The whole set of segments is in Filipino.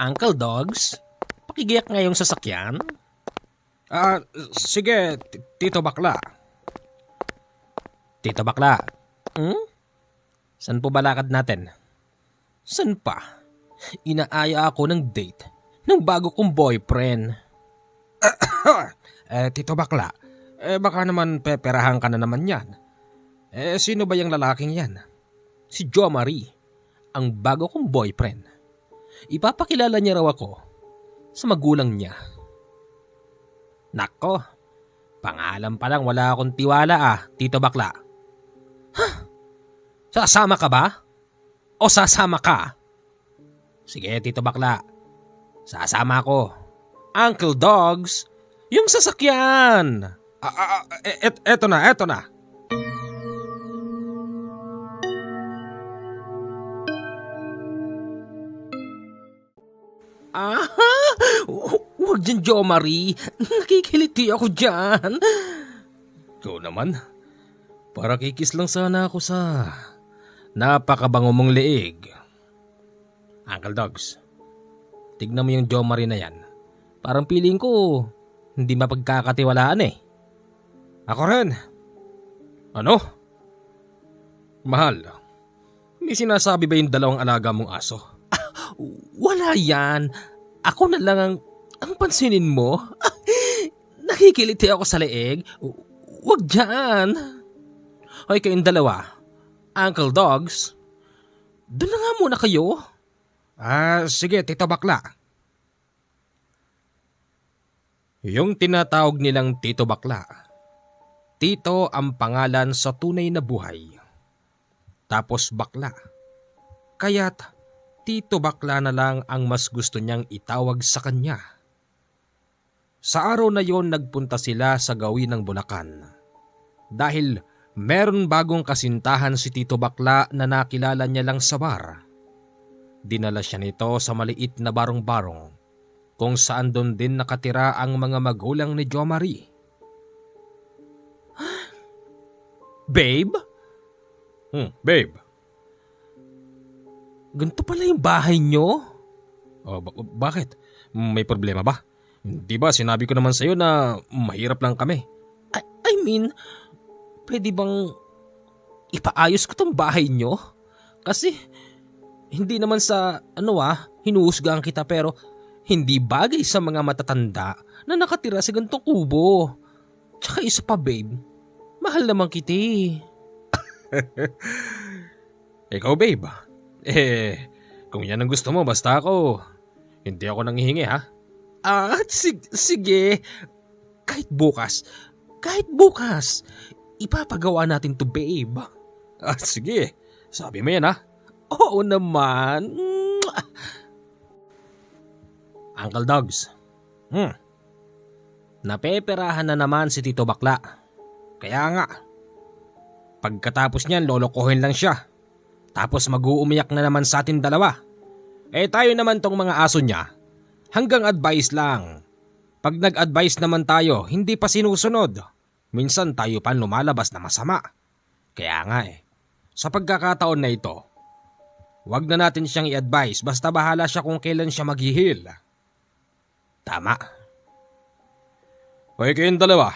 Uncle Dogs, pakigiyak ngayong sasakyan? Sige, Tito Bakla. Tito Bakla, saan po ba lakad natin? San pa? Inaaya ako ng date ng bago kong boyfriend. Tito Bakla, baka naman peperahan ka na naman yan. Sino ba yung lalaking yan? Si Jo Marie, ang bago kong boyfriend. Ipapakilala niya raw ako sa magulang niya. Nako, pangalan pa lang wala akong tiwala Tito Bakla. Sasama ka ba? O sasama ka? Sige, Tito Bakla. Sasama ako. Uncle Dogs, yung sasakyan. Eto na. Huwag dyan, Jo Marie. Nakikiliti ako dyan. Ikaw naman. Para kikis lang sana ako sa napakabango mong leeg. Uncle Dogs, tignan mo yung Jo Marie na yan. Parang feeling ko hindi mapagkakatiwalaan Ako rin. Ano? Mahal, may sinasabi ba yung dalawang alaga mong aso? Wala yan. Ako na lang ang pansinin mo. Nakikiliti ako sa leeg. Huwag dyan. Hoy kayong dalawa, Uncle Dogs, doon na nga muna kayo. Sige, Tito Bakla. Yung tinatawag nilang Tito Bakla, Tito ang pangalan sa tunay na buhay. Tapos Bakla. Kaya't Tito Bakla na lang ang mas gusto niyang itawag sa kanya. Sa araw na yon nagpunta sila sa gawin ng Bulacan. Dahil meron bagong kasintahan si Tito Bakla na nakilala niya lang sa bar. Dinala siya nito sa maliit na barong-barong kung saan doon din nakatira ang mga magulang ni Jo Marie. Babe? Babe. Ganito pala yung bahay nyo? Bakit? May problema ba? Di ba sinabi ko naman sa'yo na mahirap lang kami? I mean, pwede bang ipaayos ko tong bahay nyo? Kasi hindi naman sa hinuhusgahan kita pero hindi bagay sa mga matatanda na nakatira sa ganitong kubo. Tsaka isa pa babe, mahal naman kita. Ikaw babe, kung yan ang gusto mo basta ako, hindi ako nanghihingi ha? Sige, kahit bukas, ipapagawa natin to babe. Sige, sabi mo yan ha? Oo naman. Uncle Dogs, napeperahan na naman si Tito Bakla. Kaya nga, pagkatapos niyan lolokohin lang siya. Tapos mag-uumiyak na naman sa atin dalawa. Tayo naman tong mga aso niya, hanggang advice lang. Pag nag-advice naman tayo, hindi pa sinusunod. Minsan tayo pa lumalabas na masama. Kaya nga sa pagkakataon na ito, wag na natin siyang i-advise basta bahala siya kung kailan siya maghihil. Tama. Hoy kayong dalawa,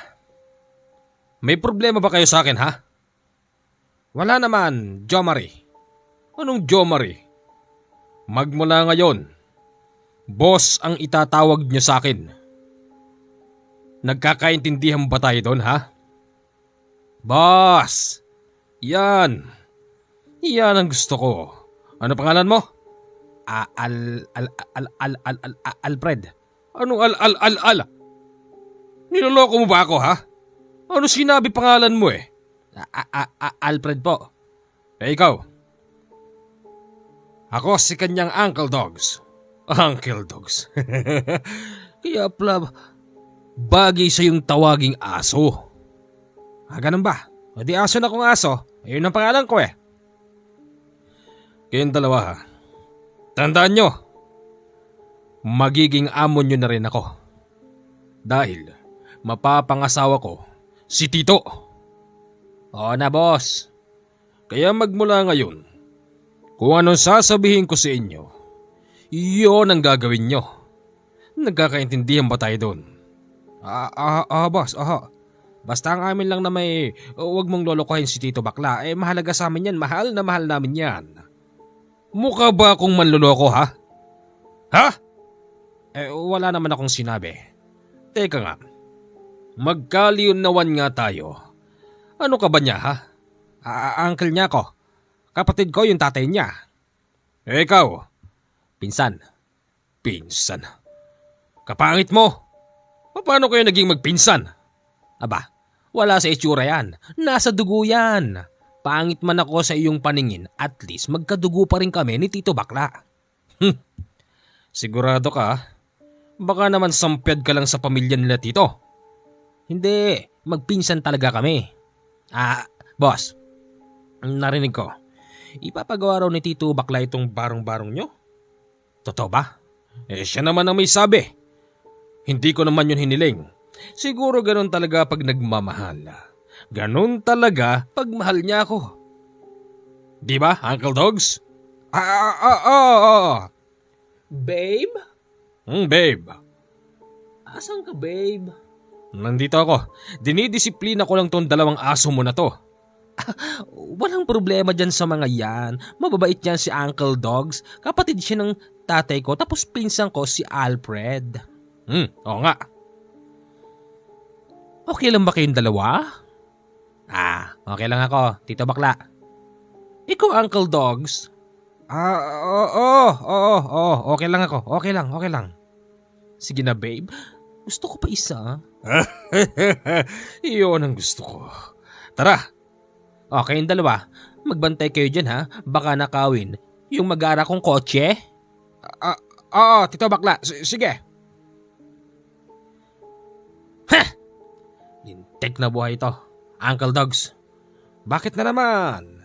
may problema ba kayo sa akin ha? Wala naman, Jo Marie. Anong Jo Marie? Magmula ngayon, boss ang itatawag niyo sa akin. Nagkakaintindihan ba tayo doon ha? Boss! Yan ang gusto ko. Ano pangalan mo? Alfred. Anong al? Niloloko mo ba ako ha? Ano sinabi pangalan mo Alfred po. Ikaw? Ako si kanyang Uncle Dogs. Uncle Dogs. Kaya pala bagay sa yung tawaging aso. Ganun ba? O di aso na kong aso. Ayun ang pangalan ko Kayong dalawa ha. Tandaan nyo, magiging amo nyo na rin ako. Dahil mapapangasawa ko si Tito. Oo na boss. Kaya magmula ngayon, kung anong sasabihin ko sa inyo, Yun ang gagawin nyo. Nagkakaintindihan ba tayo doon? Boss, Basta ang amin lang na huwag mong lolokohin si Tito Bakla. Mahalaga sa amin yan, mahal na mahal namin yan. Mukha ba akong manloloko ha? Ha? Wala naman akong sinabi. Teka nga, magkaliyunawan nga tayo. Ano ka ba niya ha? Uncle niya ko. Kapatid ko yung tatay niya. Ikaw? Pinsan. Pinsan? Kapangit mo. Paano kayo naging magpinsan? Aba, wala sa itsura yan. Nasa dugo yan. Pangit man ako sa iyong paningin, at least magkadugo pa rin kami ni Tito Bakla. Sigurado ka? Baka naman sampyad ka lang sa pamilya nila Tito. Hindi, magpinsan talaga kami. Boss, narinig ko. Ipapagawa raw ni Tito Bakla itong barong-barong nyo? Totoo ba? Siya naman ang may sabi. Hindi ko naman yun hiniling. Siguro ganun talaga pag nagmamahal. Ganun talaga pag mahal niya ako. Di ba, Uncle Dogs? Babe? Babe. Asan ka, babe? Nandito ako. Dinidisiplina ko lang tong dalawang aso mo na to. Walang problema dyan sa mga yan. Mababait yan si Uncle Dogs. Kapatid siya ng tatay ko, tapos pinsan ko si Alfred. Oo nga. Okay lang ba kayong dalawa? Okay lang ako, Tito Bakla. Ikaw, Uncle Dogs? Okay lang ako. Okay lang. Sige na, babe. Gusto ko pa isa. Iyon ang gusto ko. Tara. Okay, yung dalawa. Magbantay kayo dyan ha. Baka nakawin yung mag-aara kong kotse. Tito Bakla. Sige. Lintik na buhay ito, Uncle Dogs. Bakit na naman?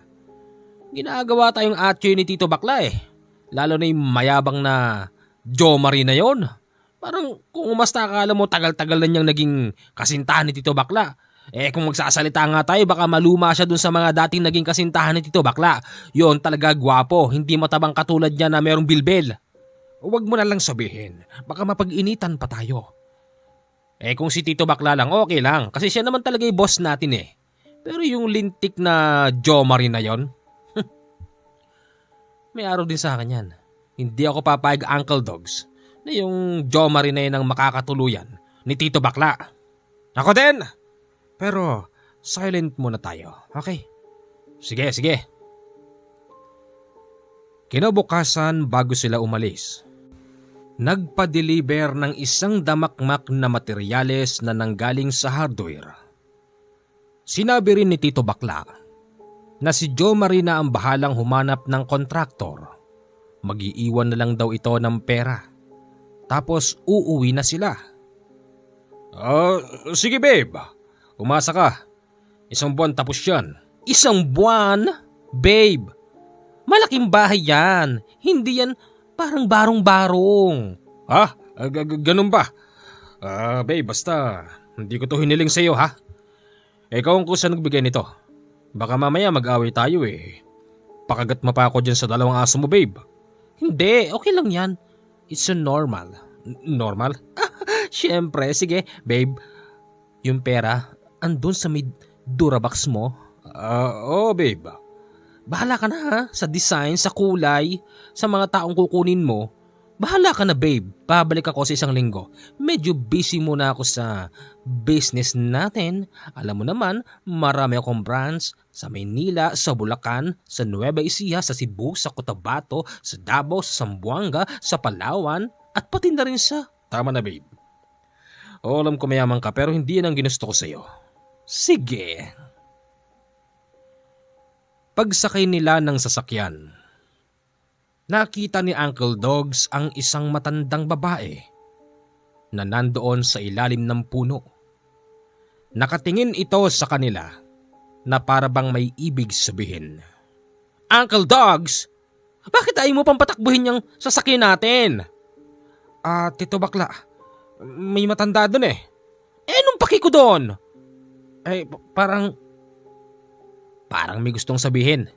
Ginagawa tayong atyo ni Tito Bakla eh. Lalo na yung mayabang na Jo Marie na yon. Parang kung umasta akala mo tagal-tagal na niyang naging kasintahan ni Tito Bakla. Kung magsasalita nga tayo baka maluma siya dun sa mga dating naging kasintahan ni Tito Bakla. Yon talaga gwapo, hindi matabang katulad niya na merong bilbil. Huwag mo na lang sabihin, baka mapag-initan pa tayo. Kung si Tito Bakla lang, okay lang. Kasi siya naman talaga yung boss natin eh. Pero yung lintik na Jo Marie na yon, may araw din sa akin yan. Hindi ako papayag, Uncle Dogs, na yung Jo Marie na yun ang makakatuluyan ni Tito Bakla. Ako din! Pero silent muna tayo, okay? Sige. Kinabukasan bago sila umalis, nagpa-deliver ng isang damakmak na materyales na nanggaling sa hardware. Sinabi rin ni Tito Bakla na si Jo Marie na ang bahalang humanap ng kontraktor. Mag-iiwan na lang daw ito ng pera. Tapos uuwi na sila. Sige babe, umasa ka. 1 buwan tapos yan. 1 buwan? Babe, malaking bahay yan. Hindi yan parang barong-barong. Ganun ba? Babe, basta hindi ko to hiniling sa'yo ha. Ikaw ang kusa nagbigay nito. Baka mamaya mag-away tayo eh. Pakagat mo pa ako dyan sa 2 aso mo, babe. Hindi, okay lang yan. It's a normal. Normal? Siyempre, sige, babe. Yung pera, andun sa may Durabox mo. Babe. Bahala ka na ha, sa design, sa kulay, sa mga taong kukunin mo. Bahala ka na babe, babalik ako sa 1 linggo. Medyo busy muna ako sa business natin. Alam mo naman, marami akong branch sa Maynila, sa Bulacan, sa Nueva Ecija, sa Cebu, sa Cotabato, sa Davao, sa Zamboanga, sa Palawan, at pati na rin sa... Tama na babe. Alam ko mayaman ka pero hindi yan ang ginusto ko sa'yo. Sige. Pagsakay nila ng sasakyan, nakita ni Uncle Dogs ang isang matandang babae na nandoon sa ilalim ng puno. Nakatingin ito sa kanila na para bang may ibig sabihin. Uncle Dogs, bakit ayaw mo pang patakbuhin yung sasakyan natin? Tito Bakla, may matanda doon eh. Anong paki ko doon? Parang may gustong sabihin.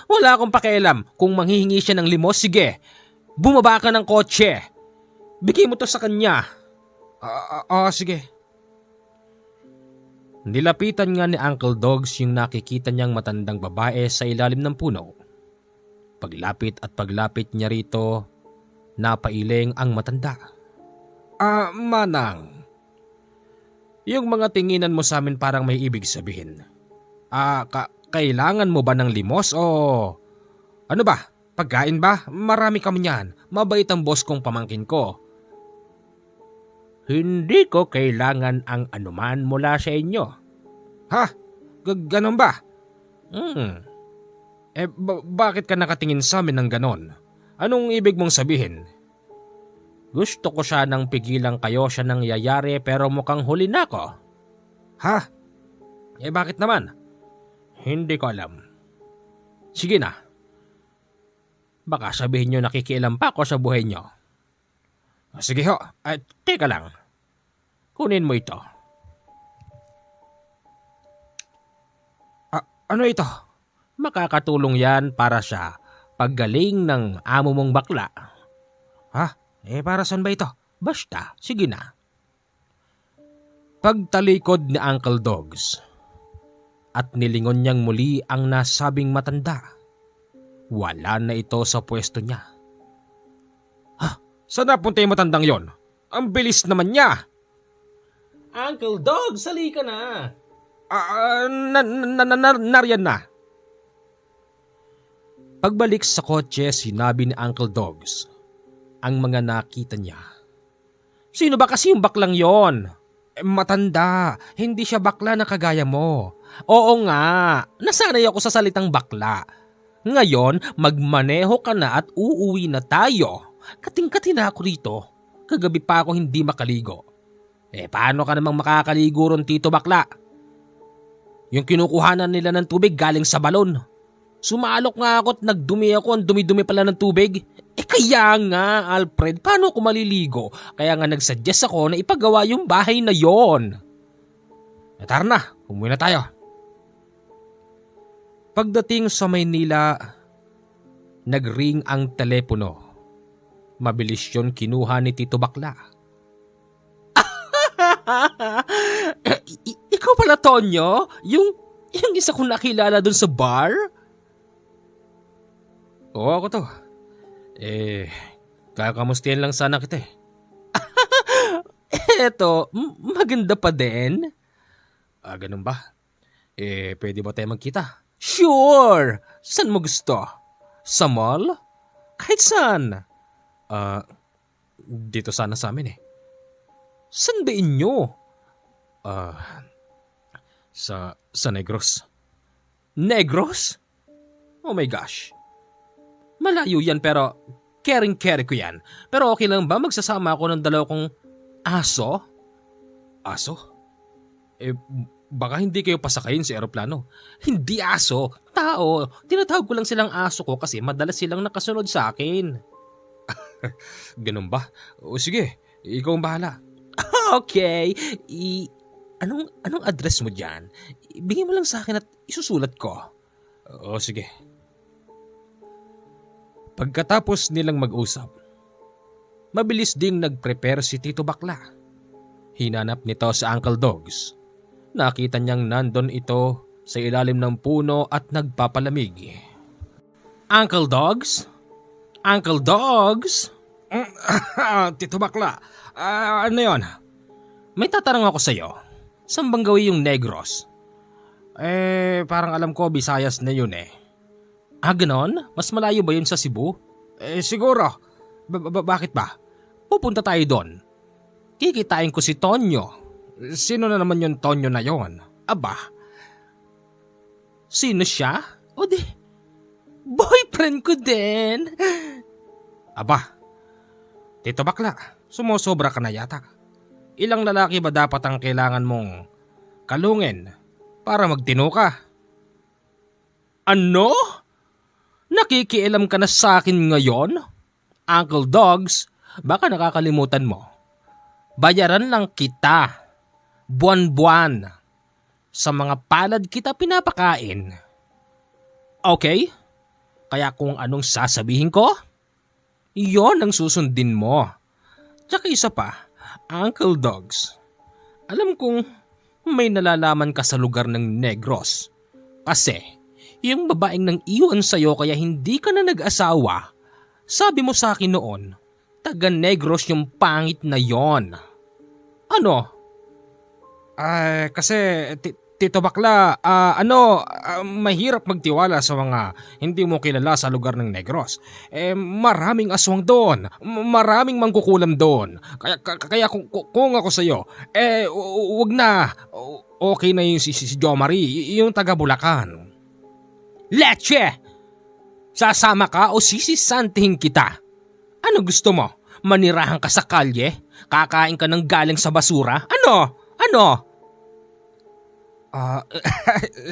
Wala akong pakialam. Kung manghihingi siya ng limos, sige. Bumaba ka ng kotse. Bigay mo to sa kanya. Sige. Nilapitan nga ni Uncle Dogs yung nakikita niyang matandang babae sa ilalim ng puno. Paglapit niya rito, napailing ang matanda. Manang. Yung mga tinginan mo sa amin parang may ibig sabihin. Kailangan mo ba ng limos o ano ba? Pagkain ba? Marami kami niyan. Mabait ang boss kong pamangkin ko. Hindi ko kailangan ang anuman mula sa inyo. Ha? Ganon ba? Bakit ka nakatingin sa amin ng ganon? Anong ibig mong sabihin? Gusto ko sanang pigilan kayo sa nangyayari pero mukhang huli na ako. Ha? Bakit naman? Hindi ko alam. Sige na. Baka sabihin nyo nakikialam pa ako sa buhay nyo. Sige ho. Teka lang. Kunin mo ito. Ano ito? Makakatulong yan para sa paggaling ng amo mong bakla. Ha? Para saan ba ito? Basta, sige na. Pagtalikod ni Uncle Dogs at nilingon niyang muli ang nasabing matanda. Wala na ito sa pwesto niya. Saan napunta yung matandang yon? Ang bilis naman niya! Uncle Dog, sali ka na! Nariyan na. Pagbalik sa kotse, sinabi ni Uncle Dogs ang mga nakita niya. Sino ba kasi yung baklang yon? Matanda, hindi siya bakla na kagaya mo. Oo nga, nasanay ako sa salitang bakla. Ngayon, magmaneho ka na at uuwi na tayo. Kating-kati na ako rito. Kagabi pa ako hindi makaligo. Paano ka namang makakaligo ron, Tito Bakla? Yung kinukuhanan nila ng tubig galing sa balon. Sumalok nga ako at nagdumi ako, ang dumi-dumi pala ng tubig. Kaya nga, Alfred, paano ako maliligo? Kaya nga nagsuggest ako na ipagawa yung bahay na yon. Tara na, umuwi na tayo. Pagdating sa Maynila, nagring ang telepono. Mabilis yun kinuha ni Tito Bakla. Ikaw pala, Tonyo? Yung isa kong nakilala dun sa bar? Oo, ako to. Kakamustihan lang sana kita eh. Eto, maganda pa din. Ganun ba? Pwede ba tayo magkita? Sure! Saan mo gusto? Sa mall? Kahit saan? Dito sana sa amin eh. Saan ba inyo? Sa Negros. Negros? Oh my gosh. Malayo yan pero caring-carry ko yan. Pero okay lang ba magsasama ako ng dalawa kong aso? Aso? Baka hindi kayo pasakayin sa eroplano. Hindi aso, tao. Tinatawag ko lang silang aso ko kasi madalas silang nakasunod sa akin. Ganun ba? O sige, ikaw ang bahala. Okay. Anong address mo dyan? Bigay mo lang sa akin at isusulat ko. O sige. Pagkatapos nilang mag-usap, mabilis ding nag-prepare si Tito Bakla. Hinanap nito sa Uncle Dogs. Nakita niyang nandun ito sa ilalim ng puno at nagpapalamig. Uncle Dogs? Uncle Dogs? Tito Bakla, ano yon? May tatanong ako sa'yo. Saan bang gawin yung Negros? Parang alam ko Visayas na yun eh. Ganon? Mas malayo ba yun sa Cebu? Siguro. Bakit ba? Pupunta tayo doon. Kikitain ko si Tonyo. Sino na naman yung Tonyo na yon? Aba. Sino siya? O di, boyfriend ko din. Aba. Tito Bakla, sumusobra ka na yata. Ilang lalaki ba dapat ang kailangan mong kalungin para magtino ka? Ano? Nakikialam ka na sa akin ngayon? Uncle Dogs, baka nakakalimutan mo. Bayaran lang kita. Buwan-buwan. Sa mga palad kita pinapakain. Okay? Kaya kung anong sasabihin ko, yon ang susundin mo. Tsaka isa pa, Uncle Dogs, alam kong may nalalaman ka sa lugar ng Negros. Kasi yung babaeng nang iwan sa'yo kaya hindi ka na nag-asawa, sabi mo sa akin noon, taga Negros yung pangit na yon. Ano? Kasi Tito Bakla, mahirap magtiwala sa mga hindi mo kilala sa lugar ng Negros. Maraming aswang doon, maraming mangkukulam doon. Kaya kung ako sa'yo, wag na. Okay na yung si Jo Marie, yung taga Bulacan. Leche! Sasama ka o sisisantihin kita? Ano gusto mo? Manirahan ka sa kalye? Kakain ka ng galing sa basura? Ano?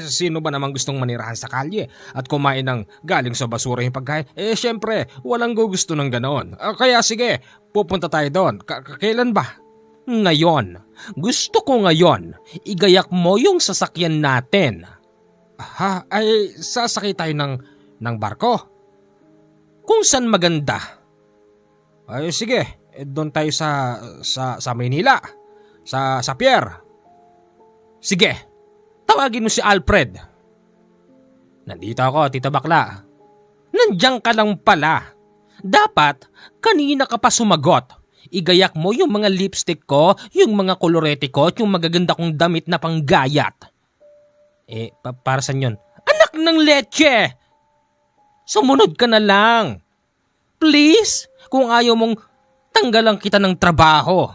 Sino ba naman gustong manirahan sa kalye at kumain ng galing sa basura yung pagkain? Syempre, walang gusto ng ganoon. Kaya sige, pupunta tayo doon. Kailan ba? Ngayon. Gusto ko ngayon. Igayak mo yung sasakyan natin. Sasakay tayo ng barko? Kung saan maganda? Sige, doon tayo sa Maynila. Sa pier. Sige. Tawagin mo si Alfred. Nandito ako, Tito Bakla. Nandiyan ka lang pala. Dapat, kanina ka pa sumagot. Igayak mo yung mga lipstick ko, yung mga kolorete ko, at yung magaganda kong damit na panggayat. Para saan yun? Anak ng leche! Sumunod ka na lang. Please, kung ayaw mong tanggalan kita ng trabaho.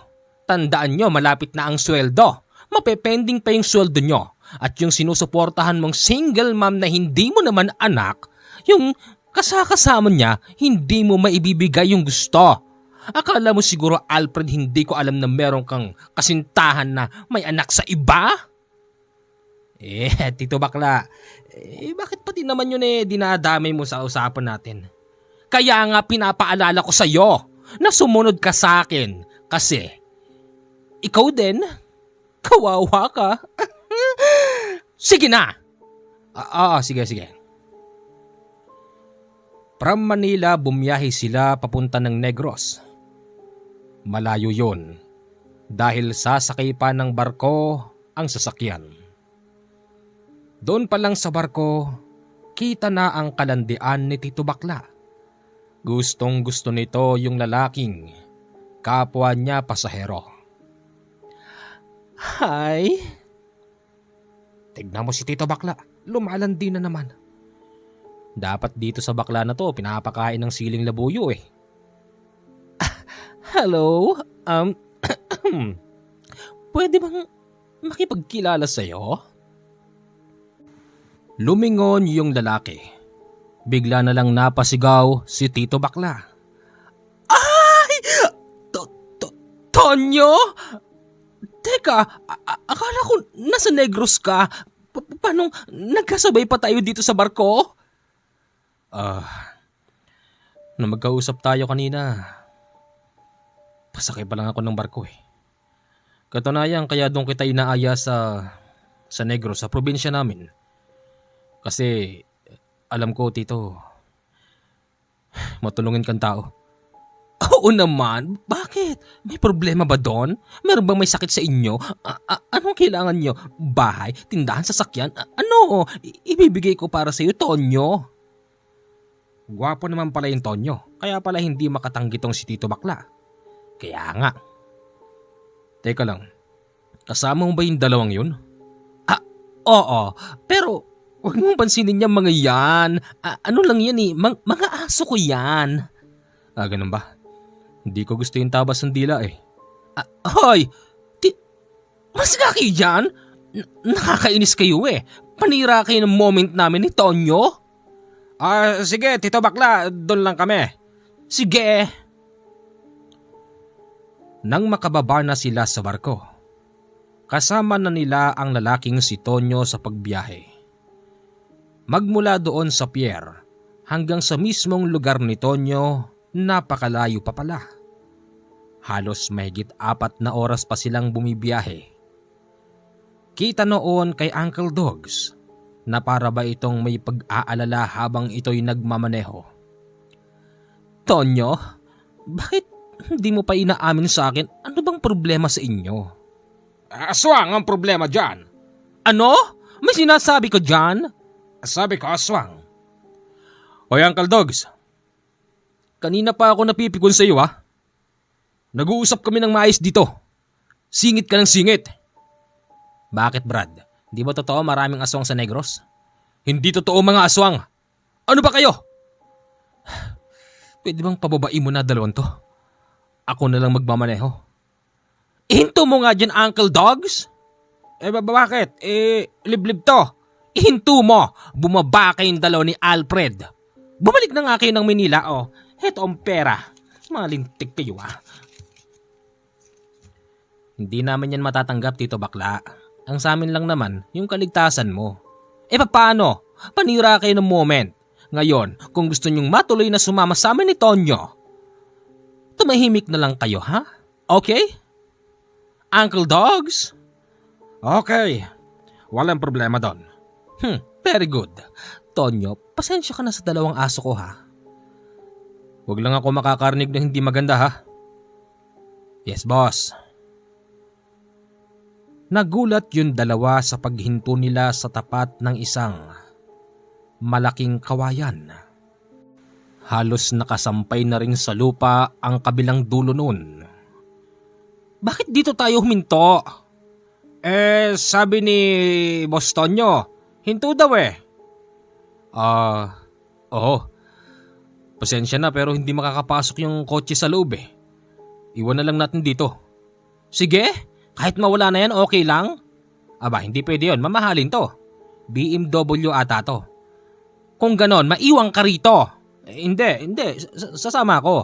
Tandaan nyo, malapit na ang sweldo. Mapepending pa yung sweldo nyo. At yung sinusuportahan mong single mom na hindi mo naman anak, yung kasakasama niya, hindi mo maibibigay yung gusto. Akala mo siguro, Alfred, hindi ko alam na meron kang kasintahan na may anak sa iba? Tito Bakla, bakit pati naman yun dinadamay mo sa usapan natin? Kaya nga pinapaalala ko sa'yo na sumunod ka sa akin kasi ikaw din, kawawa ka. Sige na! Sige. From Manila, bumiyahe sila papunta ng Negros. Malayo yun dahil sasakay pa ng barko ang sasakyan. Doon pa lang sa barko, kita na ang kalandian ni Tito Bakla. Gustong gusto nito yung lalaking kapwa niya pasahero. Hi! Tignan mo si Tito Bakla, lumalandi na naman. Dapat dito sa bakla na to, pinapakain ng siling labuyo eh. Hello? Pwede bang makipagkilala sa'yo? Lumingon yung lalaki. Bigla na lang napasigaw si Tito Bakla. Ay! Tonyo? Teka, akala ko nasa Negros ka. Paano nagkasabay pa tayo dito sa barko? Nung magkausap tayo kanina, pasakay pa lang ako ng barko eh. Katunayan kaya doon kita inaaya sa Negros, sa probinsya namin. Kasi alam ko, Tito, matulungin kang tao. Oo naman. Bakit? May problema ba doon? Meron bang may sakit sa inyo? Anong kailangan nyo? Bahay? Tindahan? Sasakyan? Ano? Ibibigay ko para sa iyo, Tonyo. Gwapo naman pala yung Tonyo. Kaya pala hindi makatanggi tong si Tito Bakla. Kaya nga. Teka lang. Kasama mo ba yung dalawang yun? Oo. Pero huwag mong pansinin niya mga yan. Ano lang yan eh. Mga aso ko yan. Ganun ba? Hindi ko gusto yung tabas ng dila eh. Hoy! Mas nga kayo dyan? Nakakainis kayo eh. Panira kayo ng moment namin ni Tonyo. Sige, Tito Bakla, doon lang kami. Sige. Nang makababa na sila sa barko, kasama na nila ang lalaking si Tonyo sa pagbiyahe. Magmula doon sa pier hanggang sa mismong lugar ni Tonyo, napakalayo pa pala. Halos mahigit 4 na oras pa silang bumibiyahe. Kita noon kay Uncle Dogs na para ba itong may pag-aalala habang ito'y nagmamaneho. Tonyo, Bakit hindi mo pa inaamin sa akin ano bang problema sa inyo? Aswang ang problema dyan. Ano? May sinasabi ka dyan? Sabi ko aswang. Hoy Uncle Dogs, Kanina pa ako napipikon sa iyo ha. Nag-uusap kami ng maayos dito. Singit ka ng singit. Bakit Brad? Di ba totoo maraming aswang sa Negros? hindi totoo mga aswang. Ano ba kayo? Pwede bang pababain mo na dalawang to? Ako na lang magmamaneho. Ihinto mo nga dyan, Uncle Dogs. Bakit? Liblib to. Ihinto mo. Bumaba kayong dalaw ni Alfred. Bumalik na nga kayo ng Manila, oh. Heto ang pera. Malintik kayo, ah. Hindi namin yan matatanggap, Tito Bakla. Ang sa amin lang naman, yung kaligtasan mo. Paano? Panira kayo ng moment. Ngayon, kung gusto nyong matuloy na sumama sa amin ni Tonyo, tumahimik na lang kayo, ha? Okay? Uncle Dogs? Okay. Walang problema doon. Very good. Tonyo, pasensya ka na sa dalawang aso ko, ha? Huwag lang ako makakarinig na hindi maganda, ha? Yes, boss. Nagulat yung dalawa sa paghinto nila sa tapat ng isang malaking kawayan. Halos nakasampay na rin sa lupa ang kabilang dulo noon. Bakit dito tayo huminto? Sabi ni Boss Tonyo, hinto daw Oo. Pasensya na pero hindi makakapasok yung kotse sa loob Iwan na lang natin dito. Sige, kahit mawala na yan okay lang. Aba, hindi pwede yun, mamahalin to. BMW ata to. Kung ganon, maiwang ka rito. Hindi, sasama ako.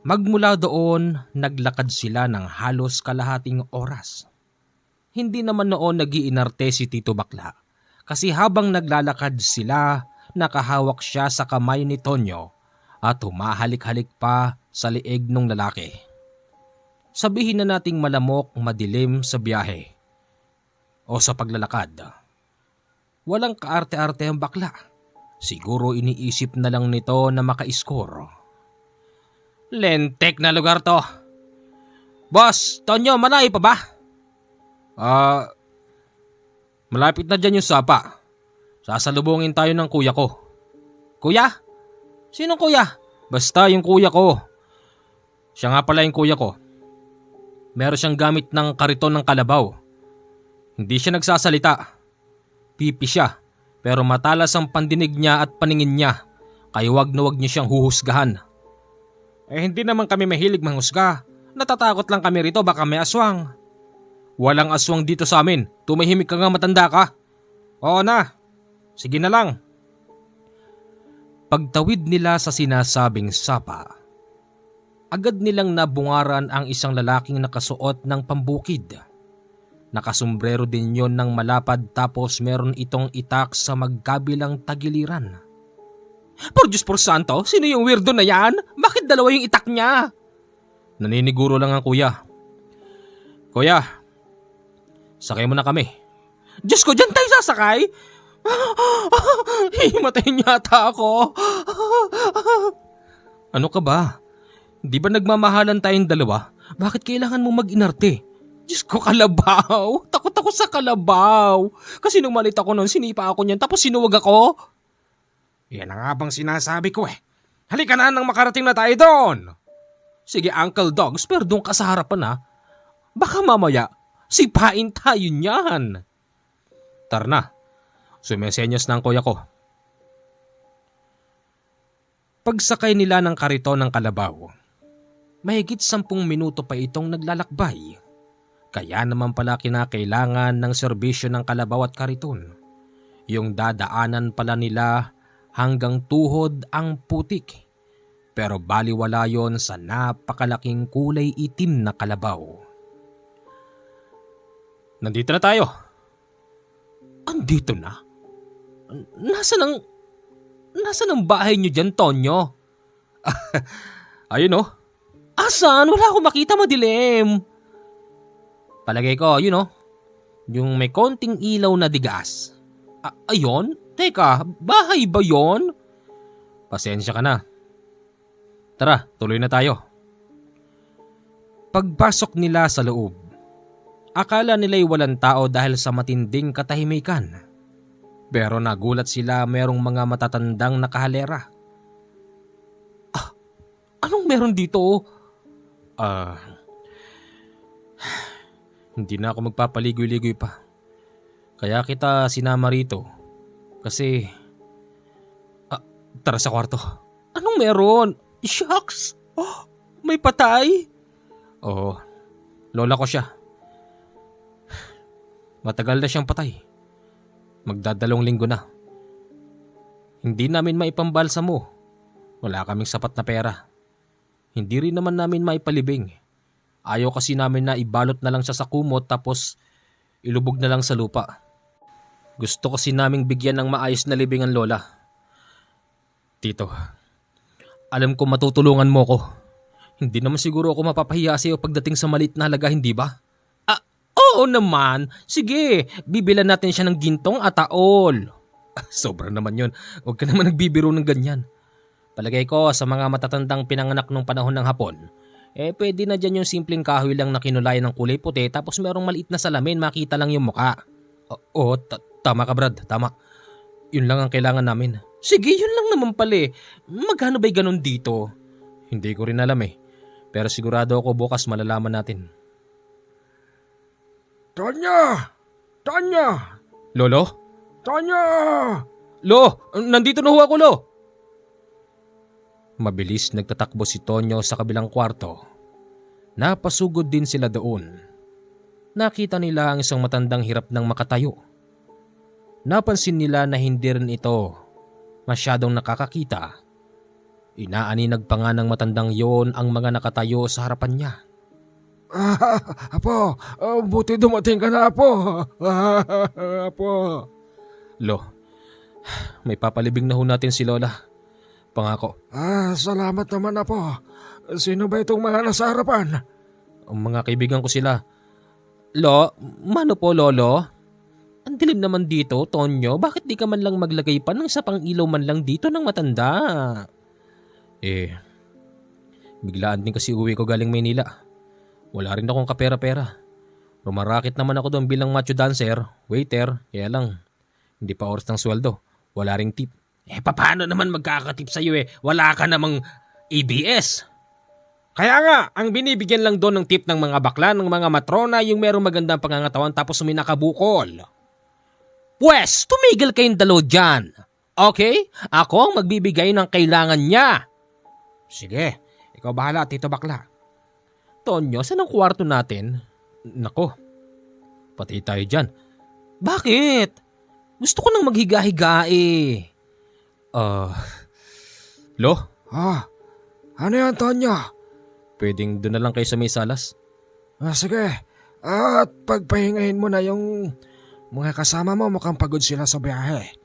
Magmula doon, naglakad sila ng halos kalahating oras. Hindi naman noon nag-iinarte si Tito Bakla. Kasi habang naglalakad sila, nakahawak siya sa kamay ni Tonyo at humahalik-halik pa sa liig ng lalaki. Sabihin na nating malamok, madilim sa biyahe o sa paglalakad. Walang kaarte-arte ang bakla. Siguro iniisip na lang nito na maka-score. Lentek na lugar to. Boss, Tonyo, malayo pa ba? Malapit na dyan yung sapa. Sasalubungin tayo ng kuya ko. Kuya? Sinong kuya? Basta yung kuya ko. Siya nga pala yung kuya ko. Meron siyang gamit ng kariton ng kalabaw. Hindi siya nagsasalita. Pipi siya, pero matalas ang pandinig niya at paningin niya. Kaya wag na wag niyo siyang huhusgahan. Hindi naman kami mahilig manghusga. Natatakot lang kami rito baka may aswang. Walang aswang dito sa amin. Tumahimik ka nga, matanda ka. Oo na. Sige na lang. Pagtawid nila sa sinasabing sapa, agad nilang nabungaran ang isang lalaking nakasuot ng pambukid. Nakasombrero din yon ng malapad tapos meron itong itak sa magkabilang tagiliran. Por Diyos por Santo, sino yung weirdo na yan? Bakit dalawa yung itak niya? Naniniguro lang ang kuya. Kuya, sakay mo na kami. Diyos ko, dyan tayo sasakay? Himatayin yata ako. Ano ka ba? Di ba nagmamahalan tayong dalawa? Bakit kailangan mo mag-inarte? Diyos ko, kalabaw. Takot ako sa kalabaw. Kasi nung malit ako noon, sinipa ako niyan tapos sinuwag ako. Yan ang nga bang sinasabi ko Halika na nang makarating na tayo doon. Sige Uncle Dogs, pero doon ka sa harapan ha. Baka mamaya, sipain tayo niyan. Tara na. Sumesenyas na ang kuya ko. Pagsakay nila ng kariton ng kalabaw, mahigit 10 minuto pa itong naglalakbay. Kaya naman pala kinakailangan ng serbisyo ng kalabaw at kariton. Yung dadaanan pala nila hanggang tuhod ang putik. Pero baliwala yon sa napakalaking kulay itim na kalabaw. Nandito na tayo. Andito na? Nasaan ang bahay niyo dyan, Tonyo? Ayun Asan? Wala akong makita, madilim. Palagay ko, yung may konting ilaw na digas. Ayon? Teka, bahay ba yon? Pasensya ka na. Tara, tuloy na tayo. Pagpasok nila sa loob, akala nila'y walang tao dahil sa matinding katahimikan. Pero nagulat sila merong mga matatandang nakahalera. Anong meron dito? Hindi na ako magpapaligoy-ligoy pa. Kaya kita sinama rito. Kasi, tara sa kwarto. Anong meron? Shucks! May patay? Oo, lola ko siya. Matagal na siyang patay. Magdadalawang linggo na. Hindi namin maipambalsa mo. Wala kaming sapat na pera. Hindi rin naman namin maipalibing. Ayaw kasi namin na ibalot na lang siya sa kumot tapos ilubog na lang sa lupa. Gusto kasi naming bigyan ng maayos na libing ang lola. Tito, alam ko matutulungan mo ko. Hindi naman siguro ako mapapahiya sa iyo pagdating sa maliit na halaga, hindi ba? Oo naman. Sige, bibilan natin siya ng gintong at taol. Sobra naman yun. Huwag ka naman nagbibiro ng ganyan. Palagay ko sa mga matatandang pinanganak nung panahon ng Hapon, pwede na dyan yung simpleng kahoy lang na kinulayan ng kulay puti tapos merong maliit na salamin, makita lang yung muka. Oo, tama ka Brad, tama. Yun lang ang kailangan namin. Sige, yun lang naman pala eh. Magkano ba'y ganun dito? Hindi ko rin alam eh. Pero sigurado ako bukas malalaman natin. Tanya! Tanya! Lolo? Tanya! Lo! Nandito na ho ako, Lo! Mabilis nagtatakbo si Tonyo sa kabilang kwarto. Napasugod din sila doon. Nakita nila ang isang matandang hirap ng makatayo. Napansin nila na hindi rin ito masyadong nakakakita. Inaaninag pa nga ng matandang yon ang mga nakatayo sa harapan niya. Apo, buti dumating ka na, Apo. Apo. Lo, may papalibing na ho natin si Lola. Pangako. Salamat naman, Apo. Sino ba itong mga nasa harapan? Ang mga kaibigan ko sila. Lo, mano po Lolo? Ang dilim naman dito, Tonyo. Bakit di ka man lang maglagay pa ng sapang ilaw man lang dito ng matanda? Biglaan din kasi uwi ko galing Maynila. Wala rin akong kapera-pera. Rumarakit naman ako doon bilang macho dancer, waiter, kaya lang, hindi pa oras ng sweldo. Wala ring tip. Paano naman magkakatip sa'yo Wala ka namang ABS. Kaya nga, ang binibigyan lang doon ng tip ng mga bakla, ng mga matrona, yung merong magandang pangangatawan tapos suminakabukol. Pwes, tumigil kayong dalo dyan. Okay? Ako ang magbibigay ng kailangan niya. Sige, ikaw bahala, Tito Bakla. Tonyo, saan ang kwarto natin? Nako, pati tayo dyan. Bakit? Gusto ko nang maghiga-higa Lo? Ano yan, Tanya? Pwedeng doon na lang kayo sa may salas? Sige. At pagpahingahin mo na yung mga kasama mo, mukhang pagod sila sa biyahe.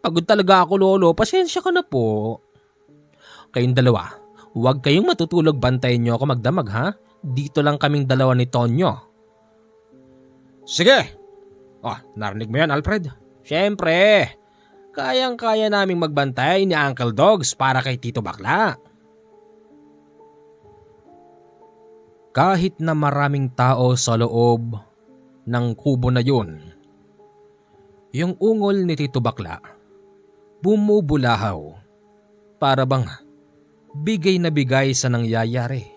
Pagod talaga ako, Lolo. Pasensya ka na po. Kayong dalawa, huwag kayong matutulog, bantayin nyo ako magdamag ha? Dito lang kaming dalawa ni Tonyo. Sige! Narinig mo yan, Alfred? Siyempre, kayang-kaya naming magbantay ni Uncle Dogs para kay Tito Bakla. Kahit na maraming tao sa loob ng kubo na yun, yung ungol ni Tito Bakla bumubulahaw para bang bigay na bigay sa nangyayari.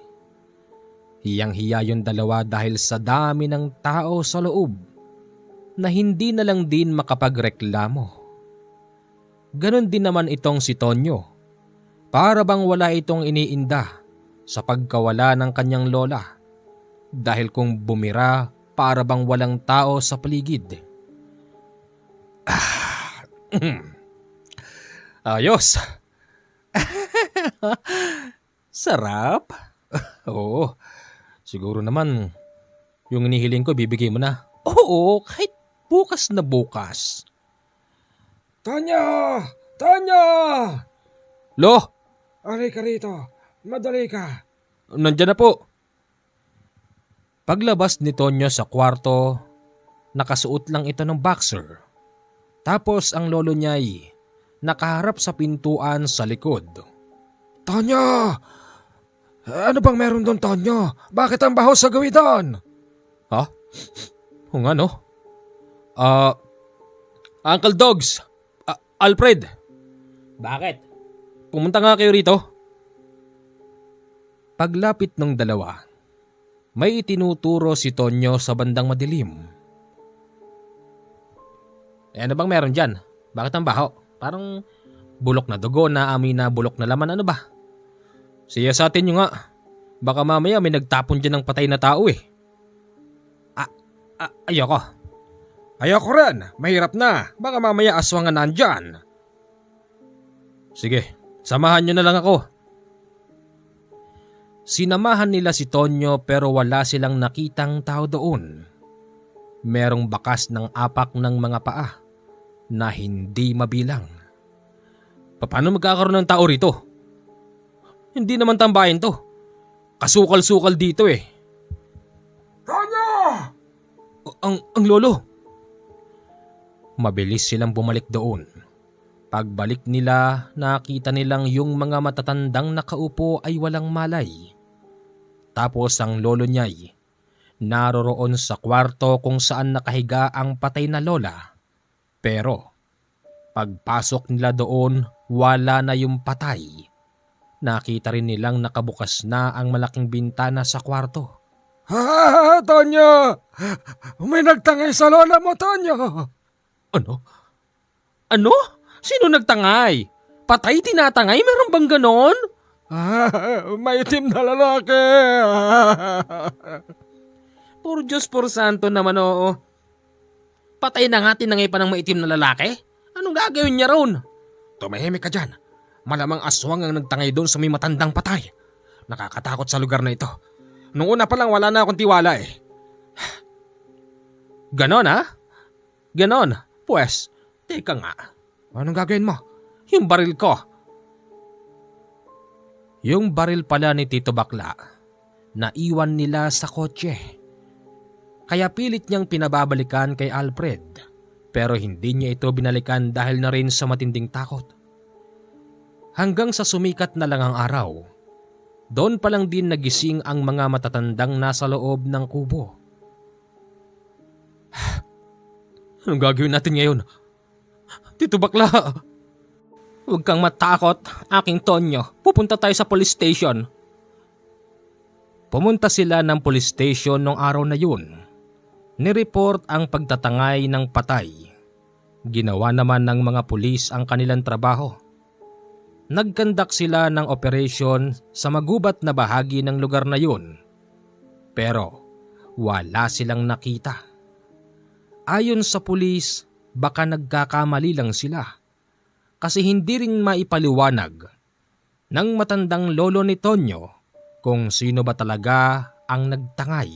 Hiyang-hiya yung dalawa dahil sa dami ng tao sa loob na hindi na lang din makapagreklamo. Ganon din naman itong si Tonyo. Para bang wala itong iniinda sa pagkawala ng kanyang lola. Dahil kung bumira, para bang walang tao sa paligid. Ayos! Sarap? Oo. Siguro naman, yung inihiling ko bibigay mo na. Oo, kahit bukas na bukas. Tanya! Tanya! Lo! Aray ka rito. Madali ka. Nandyan na po. Paglabas ni Tonyo sa kwarto, nakasuot lang ito ng boxer. Tapos ang lolo niya ay nakaharap sa pintuan sa likod. Tanya! Ano bang meron doon, Tonyo? Bakit ang baho sa gawi doon? Ha? O nga no? Uncle Dogs! Alfred! Bakit? Pumunta nga kayo rito. Paglapit ng dalawa, may itinuturo si Tonyo sa bandang madilim. Ano bang meron dyan? Bakit ang baho? Parang bulok na dugo na amoy na bulok na laman, ano ba? Siya sa atin nyo nga. Baka mamaya may nagtapon dyan ng patay na tao eh. Ayoko. Ayoko rin. Mahirap na. Baka mamaya aswangan nandyan. Sige, samahan nyo na lang ako. Sinamahan nila si Tonyo pero wala silang nakitang tao doon. Merong bakas ng apak ng mga paa na hindi mabilang. Paano magkakaroon ng tao rito? Hindi naman tambayan to. Kasukal-sukal dito eh. Tonyo! Ang lolo. Mabilis silang bumalik doon. Pagbalik nila, nakita nilang yung mga matatandang nakaupo ay walang malay. Tapos ang lolo niya'y naroroon sa kwarto kung saan nakahiga ang patay na lola. Pero pagpasok nila doon, wala na yung patay. Nakita rin nilang nakabukas na ang malaking bintana sa kwarto. Ha, Tonyo! May nagtangay sa lola mo, Tonyo! Ano? Ano? Sino nagtangay? Patay tinatangay? Meron bang ganon? May itim na lalaki! Puro Diyos por santo naman, oo. Patay na nga, tinangay pa ng maitim na lalaki? Anong gagawin niya ron? Tumahimik ka dyan. Malamang aswang ang nagtangay doon sa may matandang patay. Nakakatakot sa lugar na ito. Nung una pa lang wala na akong tiwala eh. Ganon ha? Ganon? Pues, teka nga. Anong gagawin mo? Yung baril ko. Yung baril pala ni Tito Bakla, naiwan nila sa kotse. Kaya pilit niyang pinababalikan kay Alfred, pero hindi niya ito binalikan dahil na rin sa matinding takot. Hanggang sa sumikat na lang ang araw, doon pa lang din nagising ang mga matatandang nasa loob ng kubo. Anong gagawin natin ngayon? Tito Bakla! Huwag kang matakot, aking Tonyo. Pupunta tayo sa police station. Pumunta sila ng police station noong araw na yun. Nireport ang pagtatangay ng patay. Ginawa naman ng mga pulis ang kanilang trabaho. Nagkandak sila ng operasyon sa magubat na bahagi ng lugar na yun. Pero wala silang nakita. Ayon sa pulis, baka nagkakamali lang sila. Kasi hindi rin maipaliwanag ng matandang lolo ni Tonyo kung sino ba talaga ang nagtangay.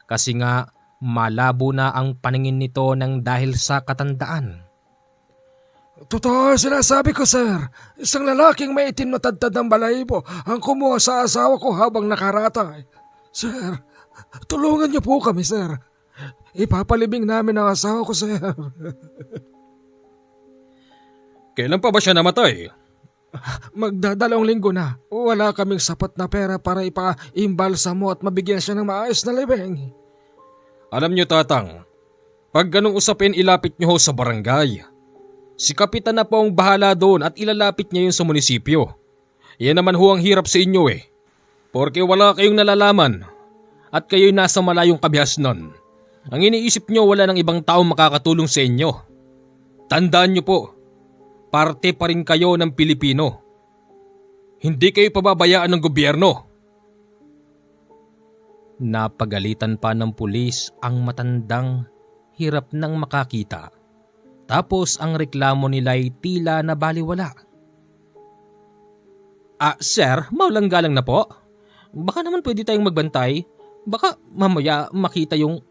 Kasi nga malabo na ang paningin nito ng dahil sa katandaan. Totoo sinasabi ko, sir. Isang lalaking may itim na tadtad ng balahibo ang kumuha sa asawa ko habang nakaratay. Sir, tulungan niyo po kami, sir. Ipapalibing namin ang asawa ko, sir. Kailan pa ba siya namatay? Magdadalawang linggo na. Wala kaming sapat na pera para ipa-imbalsa mo at mabigyan siya ng maayos na libing. Alam niyo, Tatang, pag ganong usapin ilapit niyo ho sa barangay. Si Kapitan na po ang bahala doon at ilalapit niya yun sa munisipyo. Yan naman ho ang hirap sa inyo eh. Porque wala kayong nalalaman at kayo'y nasa malayong kabihasnan. Ang iniisip niyo wala ng ibang tao makakatulong sa inyo. Tandaan niyo po, parte pa rin kayo ng Pilipino. Hindi kayo pababayaan ng gobyerno. Napagalitan pa ng pulis ang matandang hirap nang makakita. Tapos ang reklamo nila'y tila na baliwala. Sir, maulang galang na po. Baka naman pwede tayong magbantay. Baka mamaya makita yung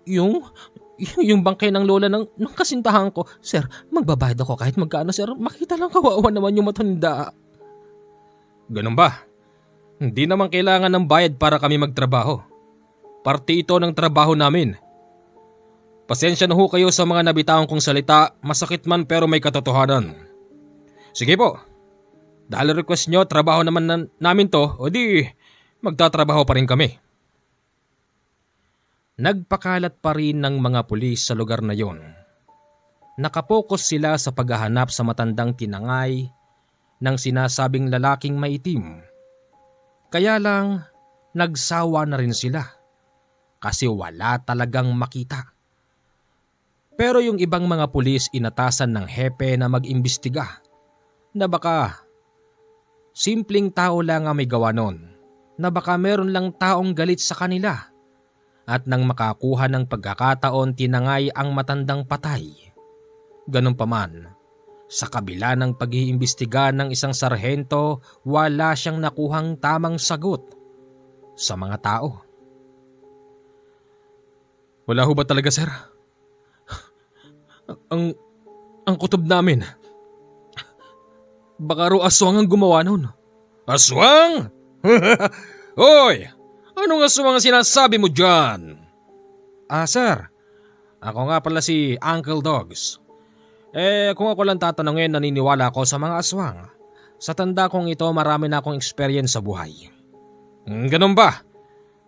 bangkay ng lola ng kasintahan ko. Sir, magbabayad ako kahit magkano, sir. Makita lang, kawawa naman yung matanda. Ganun ba? Hindi naman kailangan ng bayad para kami magtrabaho. Parte ito ng trabaho namin. Pasensya na ho kayo sa mga nabitaon kong salita, masakit man pero may katotohanan. Sige po, dahil request nyo, trabaho naman namin to, o di magtatrabaho pa rin kami. Nagpakalat pa rin ng mga pulis sa lugar na yon. Nakapokus sila sa paghahanap sa matandang tinangay ng sinasabing lalaking maitim. Kaya lang nagsawa na rin sila kasi wala talagang makita. Pero yung ibang mga pulis inatasan ng hepe na mag-imbestiga na baka simpleng tao lang ang may gawa nun, na baka meron lang taong galit sa kanila at nang makakuha ng pagkakataon tinangay ang matandang patay. Ganun pa man, sa kabila ng pag-iimbestiga ng isang sarhento, wala siyang nakuhang tamang sagot sa mga tao. Wala ho ba talaga, sir? Ang kutob namin. Baka raw aswang ang gumawa nun. Aswang? Hoy! Anong aswang ang sinasabi mo dyan? Sir. Ako nga pala si Uncle Dogs. Kung ako lang tatanungin, naniniwala ako sa mga aswang. Sa tanda kong ito, marami na akong experience sa buhay. Ganun ba?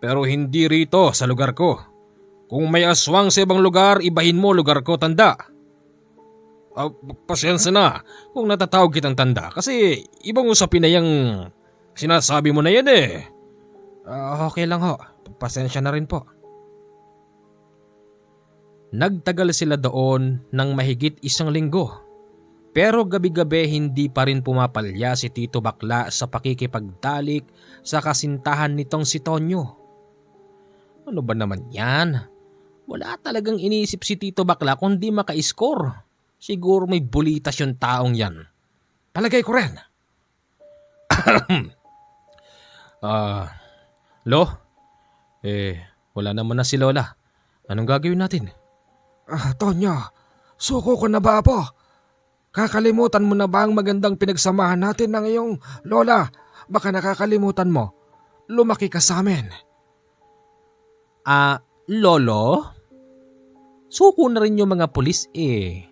Pero hindi rito sa lugar ko. Kung may aswang sa ibang lugar, ibahin mo lugar ko, tanda. Pasensya na kung natatawag kitang tanda kasi ibang usapin na yung sinasabi mo na yan eh. Okay lang ho, pasensya na rin po. Nagtagal sila doon ng mahigit 1 linggo. Pero gabi-gabi hindi pa rin pumapalya si Tito Bakla sa pakikipagtalik sa kasintahan nitong si Tonyo. Ano ba naman yan? Wala talagang iniisip si Tito Bakla kundi maka-score. Siguro may bulitas yung taong yan. Palagay ko rin. Lo? Wala naman na si Lola. Anong gagawin natin? Tonyo, suko ko na ba po? Kakalimutan mo na ba ang magandang pinagsamahan natin ng iyong lola? Baka nakakalimutan mo. Lumaki ka sa amin. Lolo? Suko na rin yung mga pulis eh.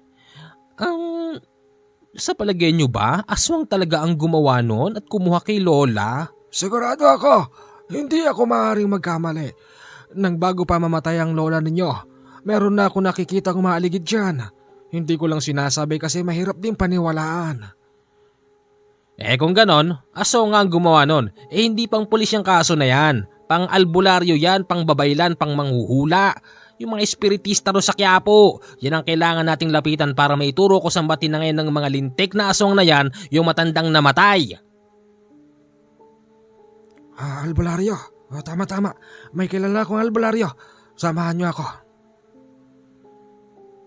Sa palagay nyo ba, aswang talaga ang gumawa nun at kumuha kay Lola? Sigurado ako, hindi ako maaaring magkamali. Nang bago pa mamatay ang lola ninyo, meron na ako nakikitang maaligid dyan. Hindi ko lang sinasabi kasi mahirap din paniwalaan. Kung ganon, aswang nga ang gumawa nun. Hindi pang pulis yung kaso na yan. Pang albularyo yan, pang babaylan, pang manghuhula. Yung mga espiritista ro sa Quiapo, yan ang kailangan nating lapitan para maituro ko sa batinangay ng mga lintik na aswang na yan, yung matandang namatay. Albularyo. Tama. May kilala akong albularyo. Samahan niyo ako.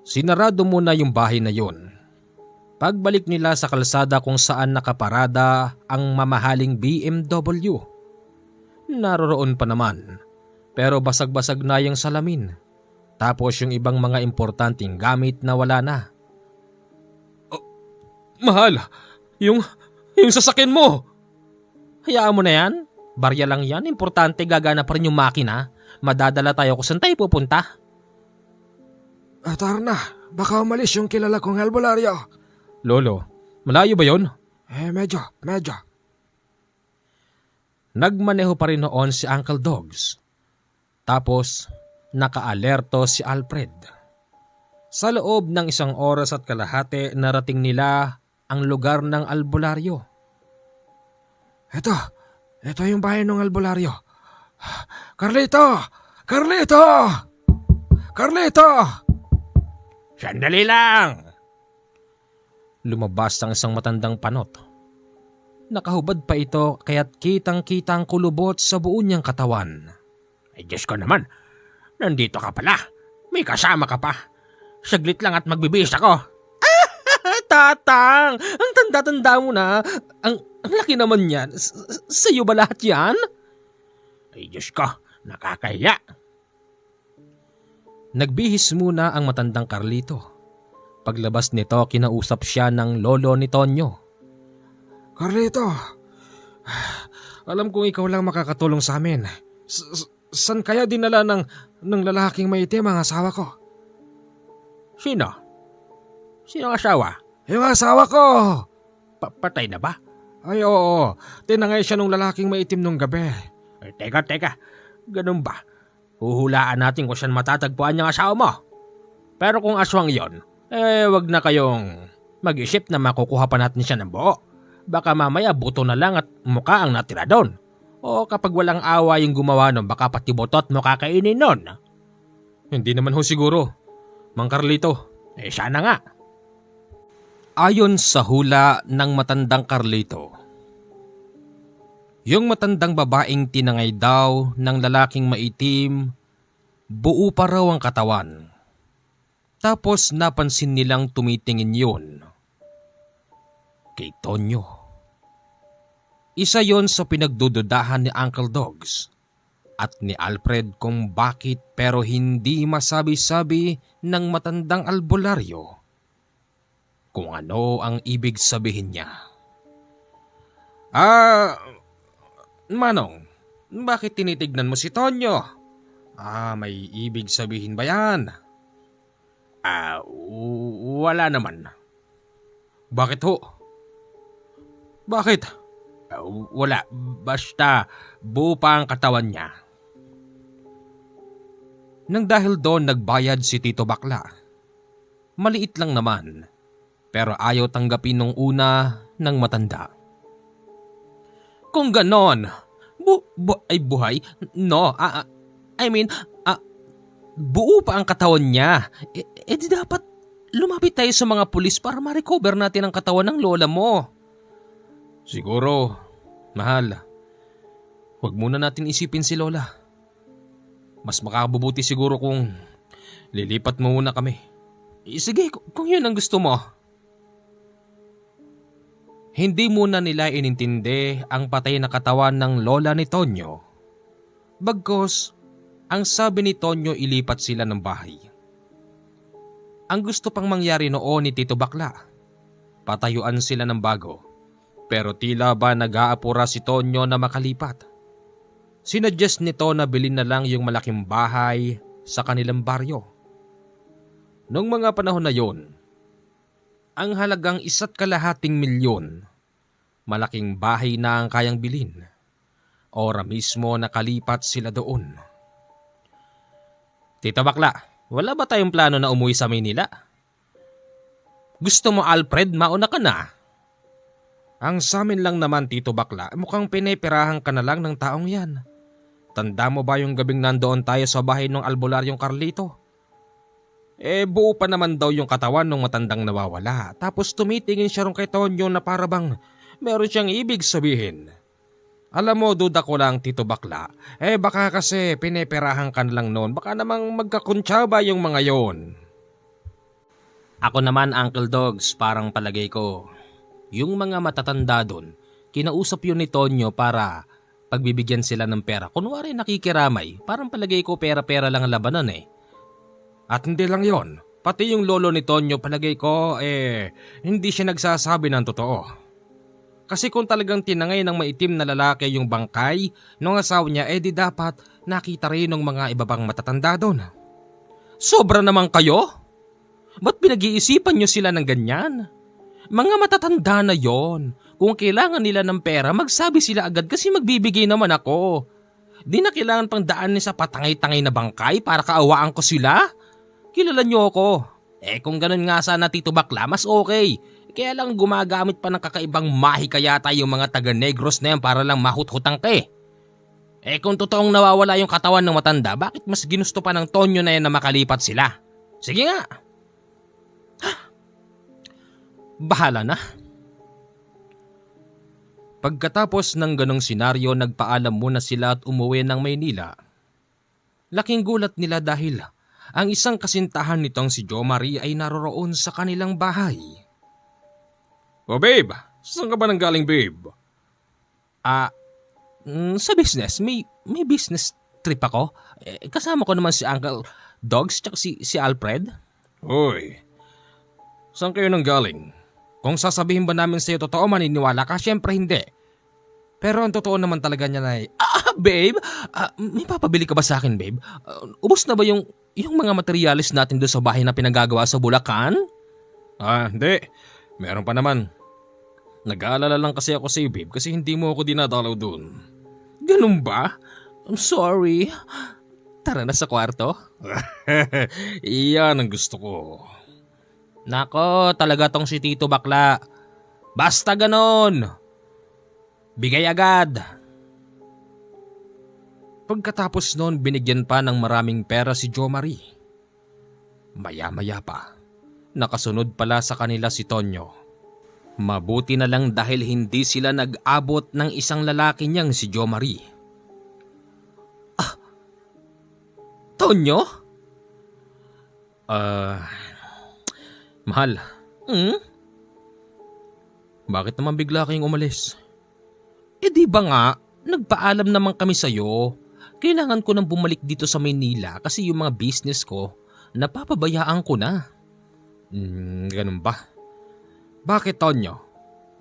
Sinarado muna yung bahay na yun. Pagbalik nila sa kalsada kung saan nakaparada ang mamahaling BMW. Naroroon pa naman, pero basag-basag na yung salamin. Tapos yung ibang mga importanteng gamit na wala na. Mahal, yung sasakyan mo! Hayaan mo na yan. Barya lang yan. Importante gagana pa rin yung makina. Madadala tayo kung saan tayo pupunta. Tara na. Baka umalis yung kilala kong albularyo. Lolo, malayo ba yon? Medyo. Nagmaneho pa rin noon si Uncle Dogs. Tapos, nakaalerto si Alfred. Sa loob ng 1 oras at kalahati, narating nila ang lugar ng albularyo. Ito yung bahay ng albularyo. Carlito! Sandali lang! Lumabas ang isang matandang panot. Nakahubad pa ito kaya't kitang-kita ang kulubot sa buo niyang katawan. Ay Diyos ko naman, nandito ka pala. May kasama ka pa. Saglit lang at magbibihis ako. Tatang! Ang tanda-tanda mo na. Ang laki naman yan. Sa'yo ba lahat yan? Ay Diyos ko, nakakahiya. Nagbihis muna ang matandang Carlito. Paglabas nito, kinausap siya ng lolo ni Tonyo. Carlito, alam kong ikaw lang makakatulong sa amin. San kaya dinala ng lalaking maitim ang asawa ko? Sino? Sino ang asawa? Yung asawa ko! Patay na ba? Ay oo, tinangay siya nung lalaking maitim nung gabi. Teka. Ganun ba? Huhulaan natin kung saan matatagpuan yung asawa mo. Pero kung aswang yon, wag na kayong mag-isip na makukuha pa natin siya ng buo. Baka mamaya buto na lang at mukha ang natira doon. O kapag walang awa yung gumawa nun, baka pati butot mo kakainin nun. Hindi naman ho siguro, Mang Carlito. Sana nga. Ayon sa hula ng matandang Carlito, yung matandang babaeng tinangay daw ng lalaking maitim, buo pa raw ang katawan. Tapos napansin nilang tumitingin yun kay Tonyo. Isa yon sa pinagdududahan ni Uncle Dogs at ni Alfred kung bakit, pero hindi masabi-sabi ng matandang albularyo kung ano ang ibig sabihin niya. Manong, bakit tinitignan mo si Tonyo? May ibig sabihin ba yan? Wala naman. Bakit ho? Bakit? Wala, basta buo pa ang katawan niya. Nang dahil doon nagbayad si Tito Bakla. Maliit lang naman, pero ayaw tanggapin nung una ng matanda. Kung ganon, buhay? No, buo pa ang katawan niya. Di dapat lumapit tayo sa mga pulis para ma-recover natin ang katawan ng lola mo. Siguro, mahal. Huwag muna natin isipin si lola. Mas makabubuti siguro kung lilipat mo muna kami. Sige, kung yun ang gusto mo. Hindi muna nila inintindi ang patay na katawan ng lola ni Tonyo. Bagkus, ang sabi ni Tonyo ilipat sila ng bahay. Ang gusto pang mangyari noon ni Tito Bakla, patayuan sila ng bago. Pero tila ba nag-aapura si Tonyo na makalipat. Sinuggest nito na bilhin na lang yung malaking bahay sa kanilang baryo. Noong mga panahon na yon, ang halagang 1.2 milyon, malaking bahay na ang kayang bilhin. Ora mismo nakalipat sila doon. Tita Bakla, wala ba tayong plano na umuwi sa Maynila? Gusto mo, Alfred, mauna ka na? Ang samin lang naman, Tito Bakla, mukhang pineperahan ka na lang ng taong yan. Tanda mo ba yung gabing nandoon tayo sa bahay ng albularyong Carlito? Buo pa naman daw yung katawan ng matandang nawawala. Tapos tumitingin siya ron kay Tonyo na para bang meron siyang ibig sabihin. Alam mo, duda ko lang, Tito Bakla. Baka kasi pineperahan ka lang noon. Baka namang magkakuntsaba yung mga yon. Ako naman, Uncle Dogs, parang palagay ko. Yung mga matatanda doon, kinausap yun ni Tonyo para pagbibigyan sila ng pera. Kunwari nakikiramay, parang palagay ko pera-pera lang ang labanan eh. At hindi lang yon, pati yung lolo ni Tonyo palagay ko hindi siya nagsasabi ng totoo. Kasi kung talagang tinangay ng maitim na lalaki yung bangkay ng asawa niya, di dapat nakita rin ng mga iba pang matatanda doon. Sobra naman kayo? Ba't pinag-iisipan nyo sila ng ganyan? Mga matatanda na yon. Kung kailangan nila ng pera, magsabi sila agad kasi magbibigay naman ako. Di na kailangan pang daanin sa patangay-tangay na bangkay para kaawaan ko sila? Kilala niyo ako. Kung ganun nga sana, Tito Bakla, mas okay. Kaya lang gumagamit pa ng kakaibang mahika yata yung mga taga-Negros na yan para lang mahuthutang ka eh. Kung totoong nawawala yung katawan ng matanda, bakit mas ginusto pa ng Tonyo na yan na makalipat sila? Sige nga. Bahala na. Pagkatapos ng ganong senaryo, nagpaalam muna sila at umuwi ng Maynila. Laking gulat nila dahil ang isang kasintahan nitong si Jo Marie ay naroroon sa kanilang bahay. Oh babe, saan ka ba nang galing babe? Sa business, may business trip ako. Kasama ko naman si Uncle Dogs tsaka si Alfred. Hoy, saan kayo nang galing? Kung sasabihin ba namin sa'yo totoo, maniniwala ka? Siyempre hindi. Pero ang totoo naman talaga niya na babe, may papabili ka ba sa akin babe? Ubos na ba yung mga materialis natin doon sa bahay na pinagagawa sa Bulacan? Hindi. Meron pa naman. Nag-aalala lang kasi ako sa'yo babe kasi hindi mo ako dinadalaw doon. Ganun ba? I'm sorry. Tara na sa kwarto. Iyan ang gusto ko. Nako, talaga tong si Tito Bakla. Basta ganon. Bigay agad. Pagkatapos noon, binigyan pa ng maraming pera si Jo Marie. Maya-maya pa, nakasunod pala sa kanila si Tonyo. Mabuti na lang dahil hindi sila nag-abot ng isang lalaki niyang si Jo Marie. Tonyo? Mahal, Hmm? bakit naman bigla kayong umalis? Di ba nga, nagpaalam naman kami sa'yo. Kailangan ko nang bumalik dito sa Maynila kasi yung mga business ko, napapabayaan ko na. Ganun ba? Bakit, Tonyo?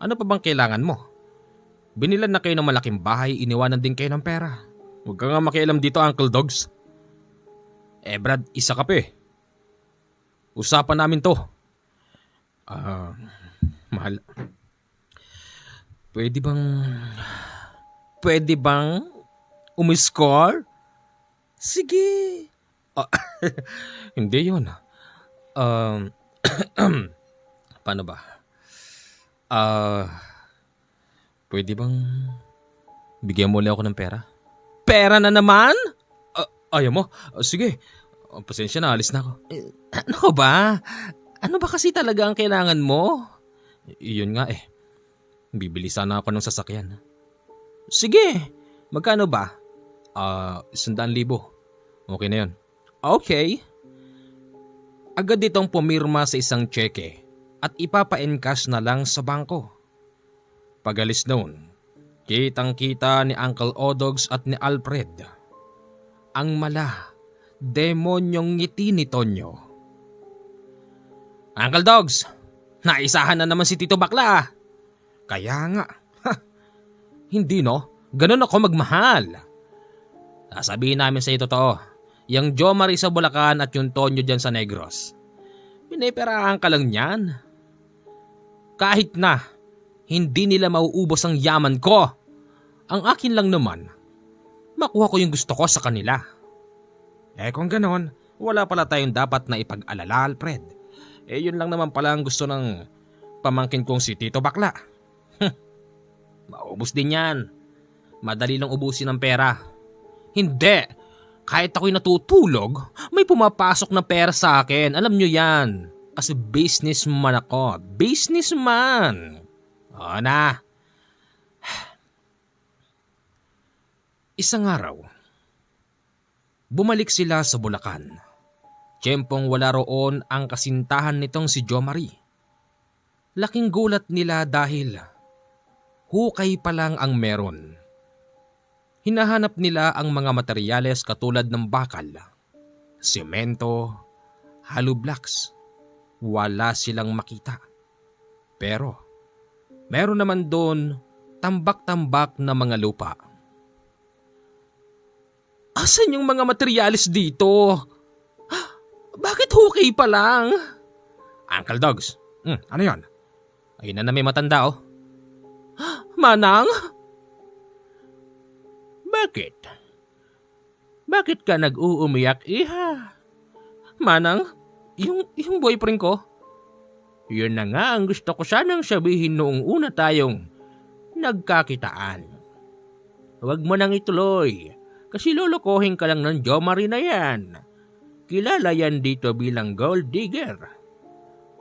Ano pa bang kailangan mo? Binilan na kayo ng malaking bahay, iniwanan din kayo ng pera. Huwag ka nga makialam dito, Uncle Dogs. Brad, isa ka pa eh. Usapan namin to. Mahal. Pwede bang umiscore? Sige. Hindi yun. Paano ba? Pwede bang bigyan mo ulit ako ng pera? Pera na naman? Ayaw mo? Sige. Pasensya na, alis na ako. Ano ko ba? Ano ba kasi talaga ang kailangan mo? Iyon nga eh. Bibili sana ako ng sasakyan. Sige. Magkano ba? 100,000. Okay na yun. Okay. Agad itong pumirma sa isang tseke at ipapa-encash na lang sa bangko. Pagalis noon, kitang-kita ni Uncle Odogs at ni Alfred ang demonyong ngiti ni Tonyo. Uncle Dogs, naisahan na naman si Tito Bakla. Kaya nga, Hindi no, ganun ako magmahal. Sasabihin namin sa iyo totoo, yung Jo Marie sa Bulacan at yung Tonyo dyan sa Negros. Piniperahan ka lang yan. Kahit na, hindi nila mauubos ang yaman ko. Ang akin lang naman, makuha ko yung gusto ko sa kanila. kung ganon, wala pala tayong dapat na ipag-alala, Alfred. Yun lang naman pala ang gusto ng pamangkin kong si Tito Bakla. Maubos din yan. Madali lang ubusin ang pera. Hindi. Kahit ako'y natutulog, may pumapasok na pera sa akin. Alam nyo yan. Kasi businessman ako. Businessman. O na. Isang araw, bumalik sila sa Bulacan. Tiyempong wala roon ang kasintahan nitong si Jo Marie. Laking gulat nila dahil hukay pa lang ang meron. Hinahanap nila ang mga materyales katulad ng bakal, semento, hollow blocks. Wala silang makita. Pero meron naman doon tambak-tambak na mga lupa. Asan yung mga materyales dito? Bakit hukay pa lang? Uncle Dogs, ano yon? Ayun na may matanda oh. Manang? Bakit? Bakit ka nag-uumiyak, iha? Manang, yung boyfriend ko? Yun na nga ang gusto ko sanang sabihin noong una tayong nagkakitaan. Huwag mo nang ituloy kasi lolokohin ka lang ng Jo Marie na yan. Kilala yan dito bilang gold digger.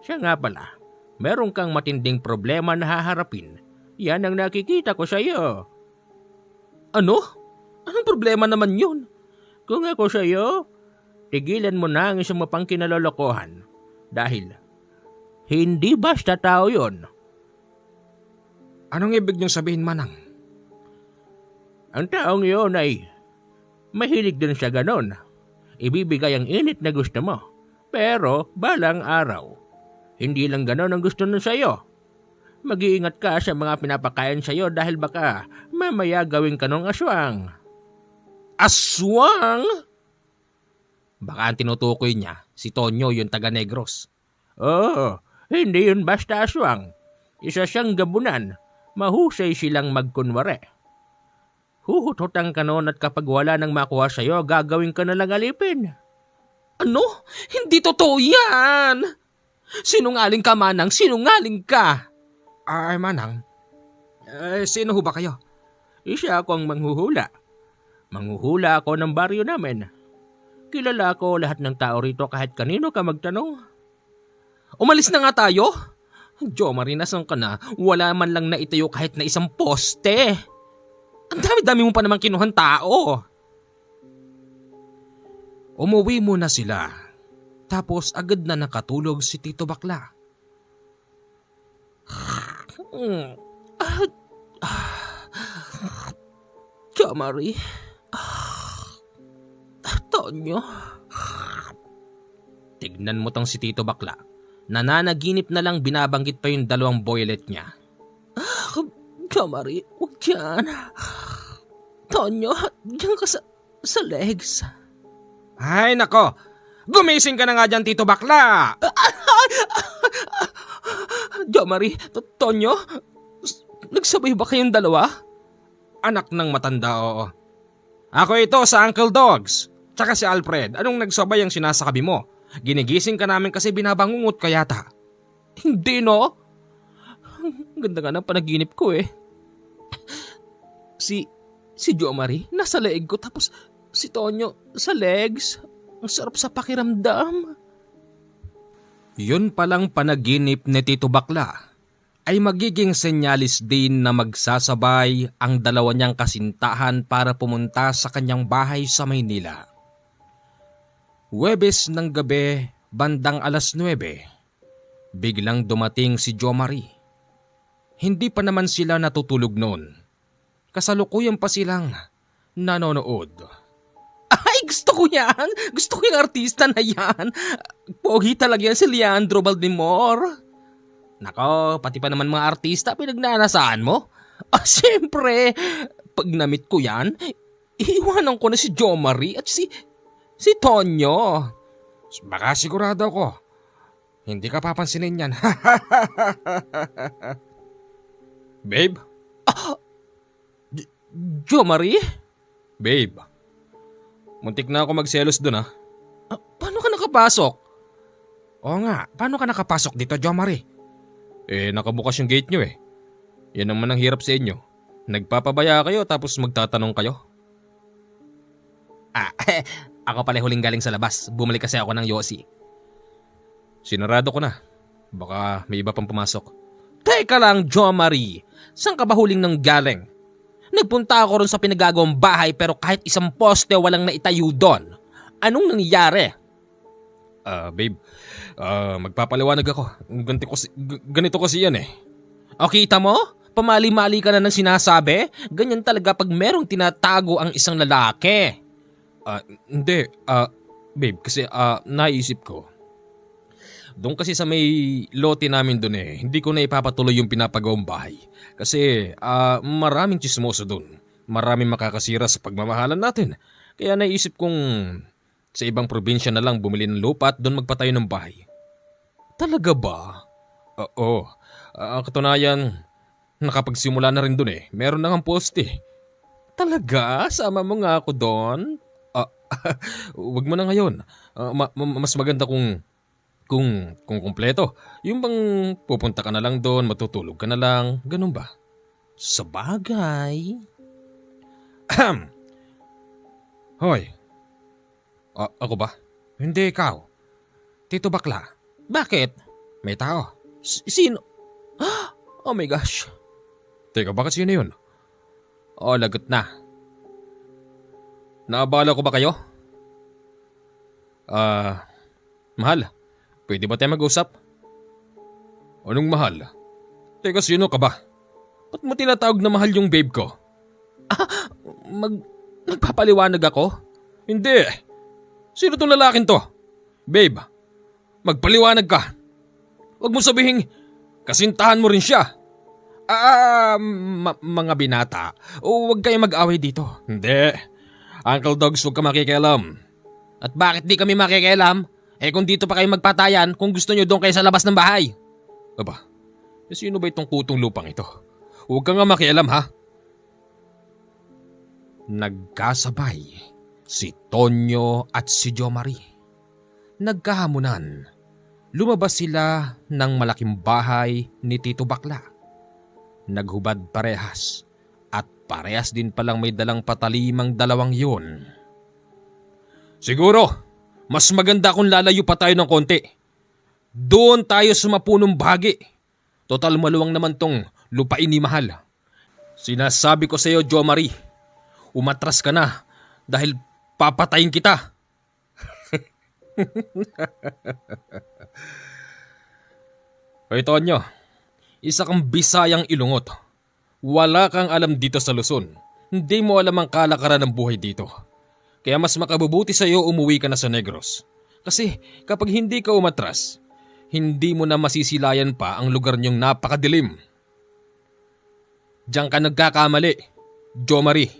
Siya nga pala, meron kang matinding problema na haharapin. Yan ang nakikita ko sa iyo. Ano? Anong problema naman yun? Kung ako sa iyo, tigilan mo na ang isang mapang kinalolokohan. Dahil hindi basta tao yun. Anong ibig niyong sabihin, Manang? Ang taong yun ay mahilig din sa ganon. Ibibigay ang init na gusto mo. Pero balang araw, hindi lang ganon ang gusto nun sa'yo. Mag-iingat ka sa mga pinapakain sa'yo dahil baka mamaya gawin ka ng aswang. Aswang? Baka ang tinutukoy niya, si Tonyo yung taga Negros. Oo, hindi yun basta aswang. Isa siyang gabunan. Mahusay silang magkunwari. Huhututan ka noon at kapag wala nang makuha sa'yo, gagawin ka na lang alipin. Ano? Hindi totoo yan! Sinungaling ka, Manang, sinungaling ka! Ay, Manang, sino ho ba kayo? Siya ako ang manghuhula. Manghuhula ako ng baryo namin. Kilala ko lahat ng tao rito kahit kanino ka magtanong. Umalis na nga tayo? Jo Marie, nasan ka na? Wala man lang naitayo kahit na isang poste. Ang dami-dami mo pa namang kinuhang tao. Umuwi muna sila. Tapos agad na nakatulog si Tito Bakla. Jo Marie. Tonyo. Tignan mo tong si Tito Bakla. Nananaginip na lang binabanggit pa yung 2 boylet niya. Jo Marie, huwag dyan. Tonyo, dyan ka sa legs. Ay nako, gumising ka na nga dyan, Tito Bakla! Jo Marie, Tonyo, nagsabay ba kayong dalawa? Anak ng matanda, oo. Ako ito sa Uncle Dogs, tsaka si Alfred. Anong nagsabay ang sinasakabi mo? Ginigising ka namin kasi binabangungot ka yata. Hindi, no? Ang ganda nga ng panaginip ko eh. Si Jo Marie nasa leeg ko, tapos si Tonyo sa legs. Ang sarap sa pakiramdam. Yun palang panaginip ni Tito Bakla ay magiging senyalis din na magsasabay ang 2 niyang kasintahan para pumunta sa kanyang bahay sa Maynila. Huwebes ng gabi, bandang 9:00, biglang dumating si Jo Marie. Hindi pa naman sila natutulog noon. Kasalukuyan pa silang nanonood. Ay, gusto ko yan! Gusto ko yung artista na yan! Pogi talaga yan si Leandro Valdemor. Nako, pati pa naman mga artista pinagnanasaan mo. Siyempre, pag namit ko yan, iiwanan ko na si Jo Marie at si Tonyo. Baka sigurado ako. Hindi ka papansinin yan. Babe? Jo Marie? Babe, muntik na ako magselos dun Paano ka nakapasok? Oo nga, paano ka nakapasok dito, Jo Marie? Nakabukas yung gate nyo eh. Yan naman ang hirap sa inyo. Nagpapabaya kayo tapos magtatanong kayo. Ako pala huling galing sa labas. Bumalik kasi ako ng Yossi. Sinarado ko na. Baka may iba pang pumasok. Teka lang, Jo Marie. Saan ka ba huling nang galing? Nagpunta ako ron sa pinagagawang bahay pero kahit isang poste walang naitayo doon. Anong nangyari? Babe, magpapaliwanag ako. Ganito kasi yan eh. O kita mo? Pamali-mali ka na ng sinasabi? Ganyan talaga pag merong tinatago ang isang lalaki. Hindi. Babe, kasi naisip ko. Doon kasi sa may lote namin doon hindi ko na ipapatuloy yung pinapagawang bahay. Kasi maraming chismoso doon. Maraming makakasira sa pagmamahalan natin. Kaya naisip kong sa ibang probinsya na lang bumili ng lupa at doon magpatayo ng bahay. Talaga ba? Oo. Katunayan, nakapagsimula na rin doon Meron na ngang poste. Talaga? Sama mo nga ako doon? Wag mo na ngayon. Mas maganda kung kumpleto. Yung bang pupunta ka na lang doon, matutulog ka na lang, ganun ba? Sa bagay. Hoy. Ako ba? Hindi ikaw. Tito Bakla. Bakit? May tao. Sino? Oh my gosh. Teka, bakit sino yun? Lagot na. Naabala ko ba kayo? Mahal. Pwede ba tayo mag-usap? Anong mahal? Teka, sino ka ba? Ba't mo tinatawag na mahal yung babe ko? Nagpapaliwanag ako? Hindi. Sino tong lalaking to? Babe, magpaliwanag ka. Huwag mo sabihin, kasintahan mo rin siya. Mga binata, huwag kayong mag-away dito. Hindi. Uncle Dogs, huwag ka makikialam. At bakit di kami makikialam? Kung dito pa kayo magpatayan, kung gusto nyo doon kayo sa labas ng bahay. Aba, sino ba itong kutong lupang ito? Huwag ka nga makialam ha. Nagkasabay si Tonyo at si Jomari. Nagkahamunan. Lumabas sila ng malaking bahay ni Tito Bakla. Naghubad parehas at parehas din palang may dalang patalimang dalawang yun. Siguro, mas maganda kung lalayo pa tayo ng konti. Doon tayo sa mapunong bahagi. Total maluwang naman tong lupain ni Mahal. Sinasabi ko sa iyo, Jomari, umatras ka na dahil papatayin kita. Hoy Tonyo, isa kang Bisayang ilungot. Wala kang alam dito sa Luzon. Hindi mo alam ang kalakaran ng buhay dito. Kaya mas makabubuti sa iyo umuwi ka na sa Negros. Kasi kapag hindi ka umatras, hindi mo na masisilayan pa ang lugar niyong napakadilim. Diyan ka nagkakamali, Jomari.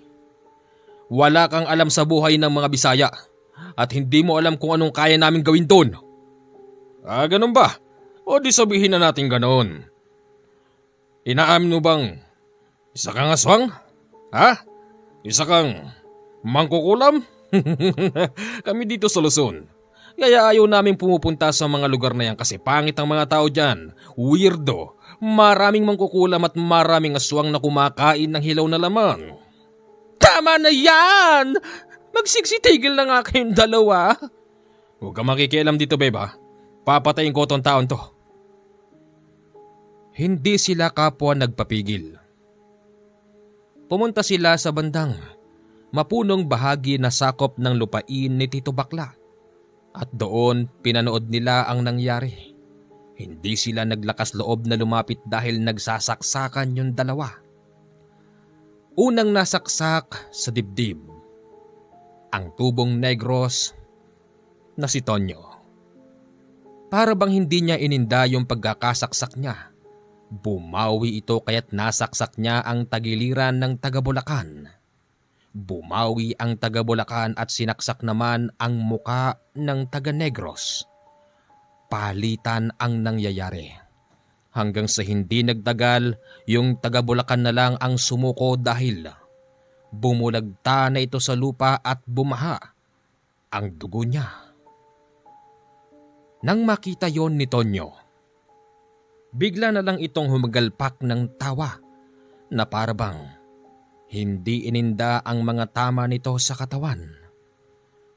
Wala kang alam sa buhay ng mga Bisaya at hindi mo alam kung anong kaya naming gawin doon. Ganun ba? O di sabihin na natin ganoon. Inaamin mo bang isa kang aswang? Ha? Isa kang mangkukulam? Kami dito sa Luzon. Kaya ayaw namin pumupunta sa mga lugar na yan kasi pangit ang mga tao dyan. Weirdo. Maraming mangkukulam at maraming aswang na kumakain ng hilaw na laman. Tama na yan! Magsiksitigil na nga kayong dalawa. Huwag ka makikialam dito, beba. Papatayin ko tong taon to. Hindi sila kapwa nagpapigil. Pumunta sila sa bandang mapunong bahagi na sakop ng lupain ni Tito Bakla. At doon pinanood nila ang nangyari. Hindi sila naglakas loob na lumapit dahil nagsasaksakan yung dalawa. Unang nasaksak sa dibdib, ang tubong Negros na si Tonyo. Para bang hindi niya ininda yung pagkakasaksak niya. Bumawi ito kaya't nasaksak niya ang tagiliran ng taga-Bulacan. Bumawi ang taga-Bulacan at sinaksak naman ang muka ng taga-Negros. Palitan ang nangyayari. Hanggang sa hindi nagtagal, yung taga-Bulacan na lang ang sumuko dahil bumulagta na ito sa lupa at bumaha ang dugo niya. Nang makita yon ni Tonyo, bigla na lang itong humagalpak ng tawa na parabang hindi ininda ang mga tama nito sa katawan.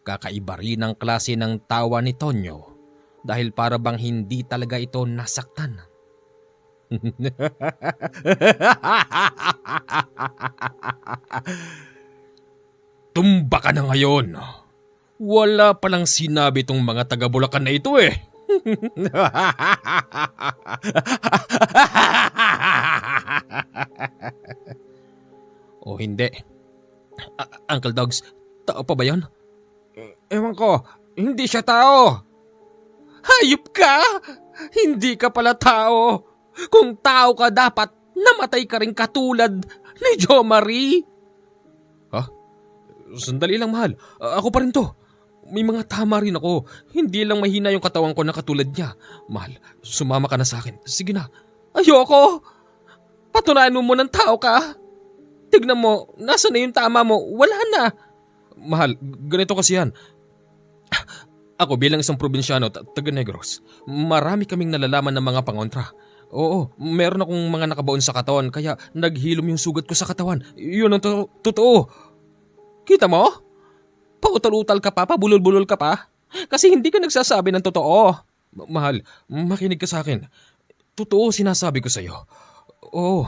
Kakaiba rin ang klase ng tawa ni Tonyo dahil parabang hindi talaga ito nasaktan. Tumba ka na ngayon. Wala palang sinabi tong mga taga-Bulacan na ito eh. O hindi. Uncle Dogs, tao pa ba yan? Ewan ko, hindi siya tao. Hayop ka! Hindi ka pala tao. Kung tao ka dapat, namatay ka rin katulad ni Jomari. Ha? Sandali lang, mahal. Ako pa rin to. May mga tama rin ako. Hindi lang mahina yung katawan ko na katulad niya. Mahal, sumama ka na sa akin. Sige na. Ayoko! Patunayan mo ng tao ka. Tignan mo, nasa na yung tama mo? Wala na. Mahal, ganito kasi yan. Ako bilang isang probinsyano, taga Negros, marami kaming nalalaman ng mga pangontra. Oo, meron akong mga nakabaon sa katawan kaya naghilom yung sugat ko sa katawan. Yun ang totoo. Kita mo? Pautal-utal ka pa, pabulol-bulol ka pa. Kasi hindi ka nagsasabi ng totoo. Mahal, makinig ka sa akin. Totoo sinasabi ko sa'yo. Oo.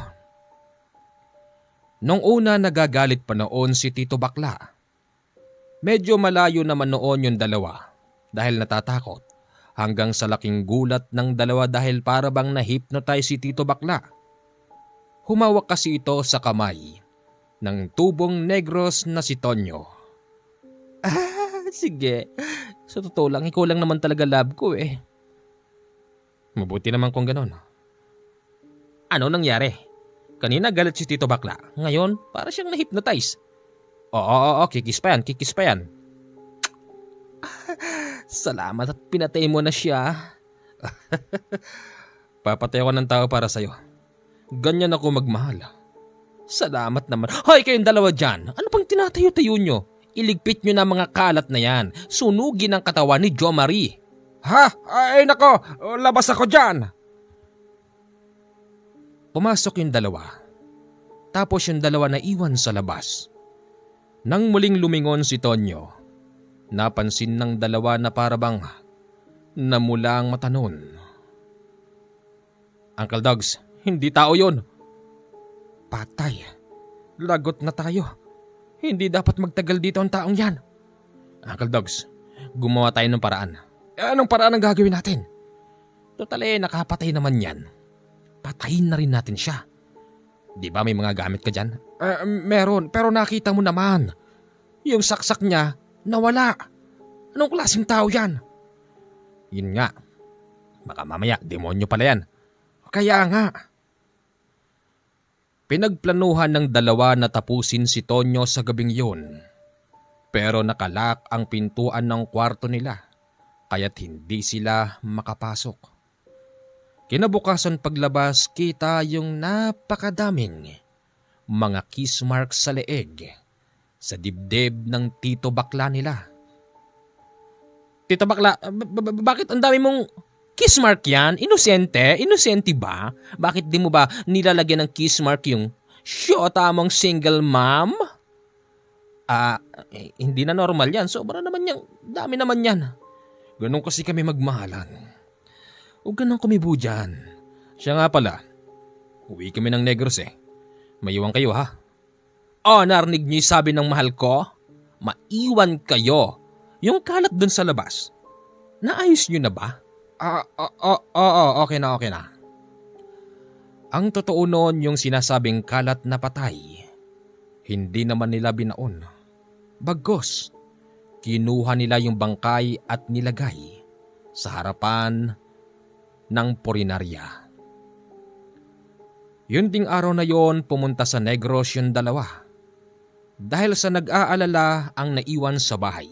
Nung una nagagalit pa noon si Tito Bakla. Medyo malayo naman noon yung dalawa dahil natatakot. Hanggang sa laking gulat ng dalawa dahil para bang na-hypnotize si Tito Bakla. Humawak kasi ito sa kamay ng tubong Negros na si Tonyo. Sige. Sa totoo lang, ikaw lang naman talaga love ko eh. Mabuti naman kung ganon. Ano nangyari? Kanina galit si Tito Bakla. Ngayon, para siyang na-hypnotize. Oo, kikis pa yan. Salamat at pinatay mo na siya. Papatay ako ng tao para sa'yo. Ganyan ako magmahal. Salamat naman. Hoy, kayong dalawa dyan. Ano pa pang tinatayo-tayo nyo? Iligpit nyo na mga kalat na yan. Sunugin ang katawan ni Jo Marie. Ha? Ay nako, labas ako dyan. Pumasok yung dalawa. Tapos yung dalawa na iwan sa labas. Nang muling lumingon si Tonyo, napansin ng dalawa na parabang namula ang mata nun. Uncle Dogs, hindi tao yon. Patay. Lagot na tayo. Hindi dapat magtagal dito ang taong yan. Uncle Dogs, gumawa tayo ng paraan. Anong paraan ang gagawin natin? Total nakapatay naman yan. Patayin na rin natin siya. Di ba may mga gamit ka dyan? Meron, pero nakita mo naman. Yung saksak niya, nawala. Anong klaseng tao yan? Yun nga. Baka mamaya, demonyo pala yan. Kaya nga. Pinagplanuhan ng dalawa na tapusin si Tonyo sa gabing yun. Pero nakalak ang pintuan ng kwarto nila, kaya't hindi sila makapasok. Kinabukasan paglabas, kita yung napakadaming mga kiss marks sa leeg, sa dibdib ng tito bakla nila. Tito bakla, bakit ang dami mong kiss mark yan? Inosente? Inosente ba? Bakit di mo ba nilalagyan ng kiss mark yung syota mong single mom? Hindi na normal yan. Sobra naman yan. Dami naman yan. Ganun kasi kami magmahalan. Huwag ganun kumibo dyan. Siya nga pala, uwi kami ng Negros eh. Maiwan kayo ha? Narinig niyo yung sabi ng mahal ko? Maiwan kayo. Yung kalat dun sa labas. Naayos niyo na ba? Okay na. Ang totoo noon yung sinasabing kalat na patay, hindi naman nila binaon. Bagos, kinuha nila yung bangkay at nilagay sa harapan ng purinarya. Yun ding araw na yon pumunta sa Negros yung dalawa. Dahil sa nag-aalala ang naiwan sa bahay.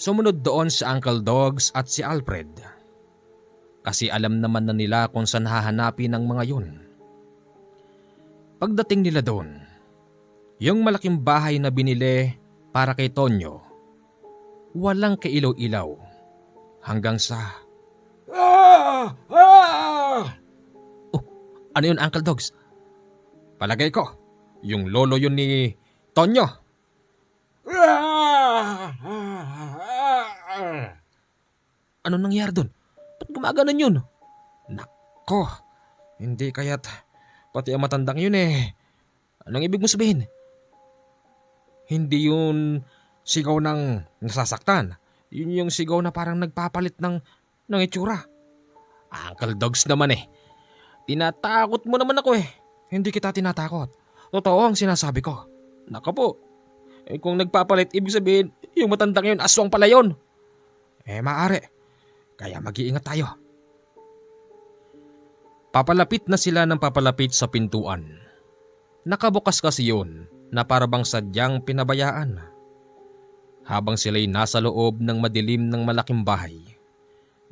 Sumunod doon si Uncle Dogs at si Alfred. Kasi alam naman na nila kung saan hahanapin ang mga yun. Pagdating nila doon, yung malaking bahay na binili para kay Tonyo, walang kailaw-ilaw hanggang sa... Ano yun, Uncle Dogs? Palagay ko, yung lolo yun ni Tonyo. Ano nangyari doon? Ba't gumaganon yun? Nako, hindi kaya't pati ang matandang yun eh. Anong ibig mo sabihin? Hindi yun sigaw ng nasasaktan. Yun yung sigaw na parang nagpapalit ng itsura. Uncle Dogs naman eh. Tinatakot mo naman ako eh. Hindi kita tinatakot. Totoo ang sinasabi ko. Naka po. Kung nagpapalit, ibig sabihin, yung matandang yun, aswang pala yun. Maaari. Kaya mag-iingat tayo. Papalapit na sila ng papalapit sa pintuan. Nakabukas kasi yun na parabang sadyang pinabayaan. Habang sila'y nasa loob ng madilim ng malaking bahay,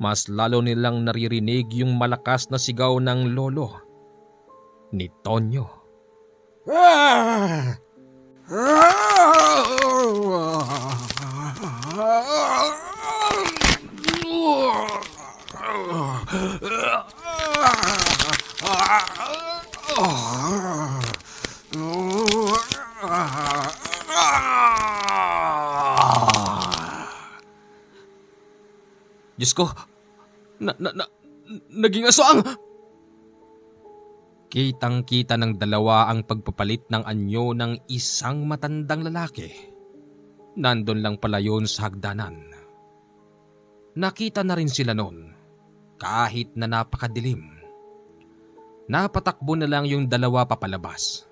mas lalo nilang naririnig yung malakas na sigaw ng lolo ni Tonyo. Diyos ko, naging aswang! Kitang-kita ng dalawa ang pagpapalit ng anyo ng isang matandang lalaki. Nandun lang pala yun sa hagdanan. Nakita na rin sila noon, kahit na napakadilim. Napatakbo na lang yung dalawa papalabas.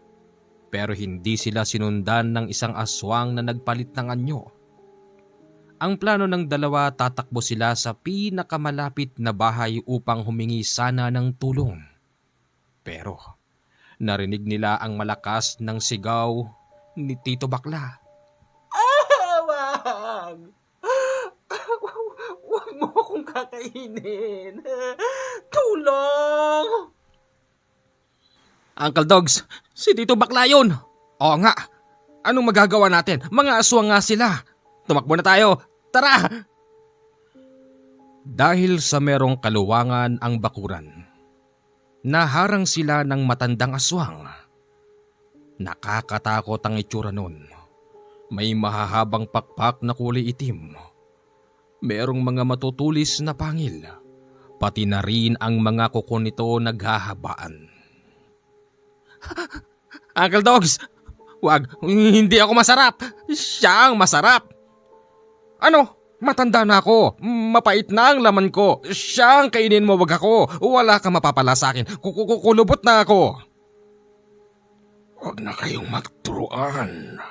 Pero hindi sila sinundan ng isang aswang na nagpalit ng anyo. Ang plano ng dalawa, tatakbo sila sa pinakamalapit na bahay upang humingi sana ng tulong. Pero narinig nila ang malakas ng sigaw ni Tito Bakla. Wag! Wag mo akong kakainin! Tulong! Uncle Dogs, si Tito Bakla yun! Oo nga, Anong magagawa natin? Mga aswang nga sila. Tumakbo na tayo. Tara! Dahil sa merong kaluwangan ang bakuran, naharang sila ng matandang aswang. Nakakatakot ang itsura nun. May mahahabang pakpak na kulay itim. Merong mga matutulis na pangil. Pati na rin ang mga kuko nito naghahabaan. Uncle Dogs! Wag, hindi ako masarap. Siya ang masarap. Ano? Matanda na ako. Mapait na ang laman ko. Siya ang kainin mo, wag ako. Wala kang mapapala sa akin. Kulubot na ako. Huwag na kayong magturuan.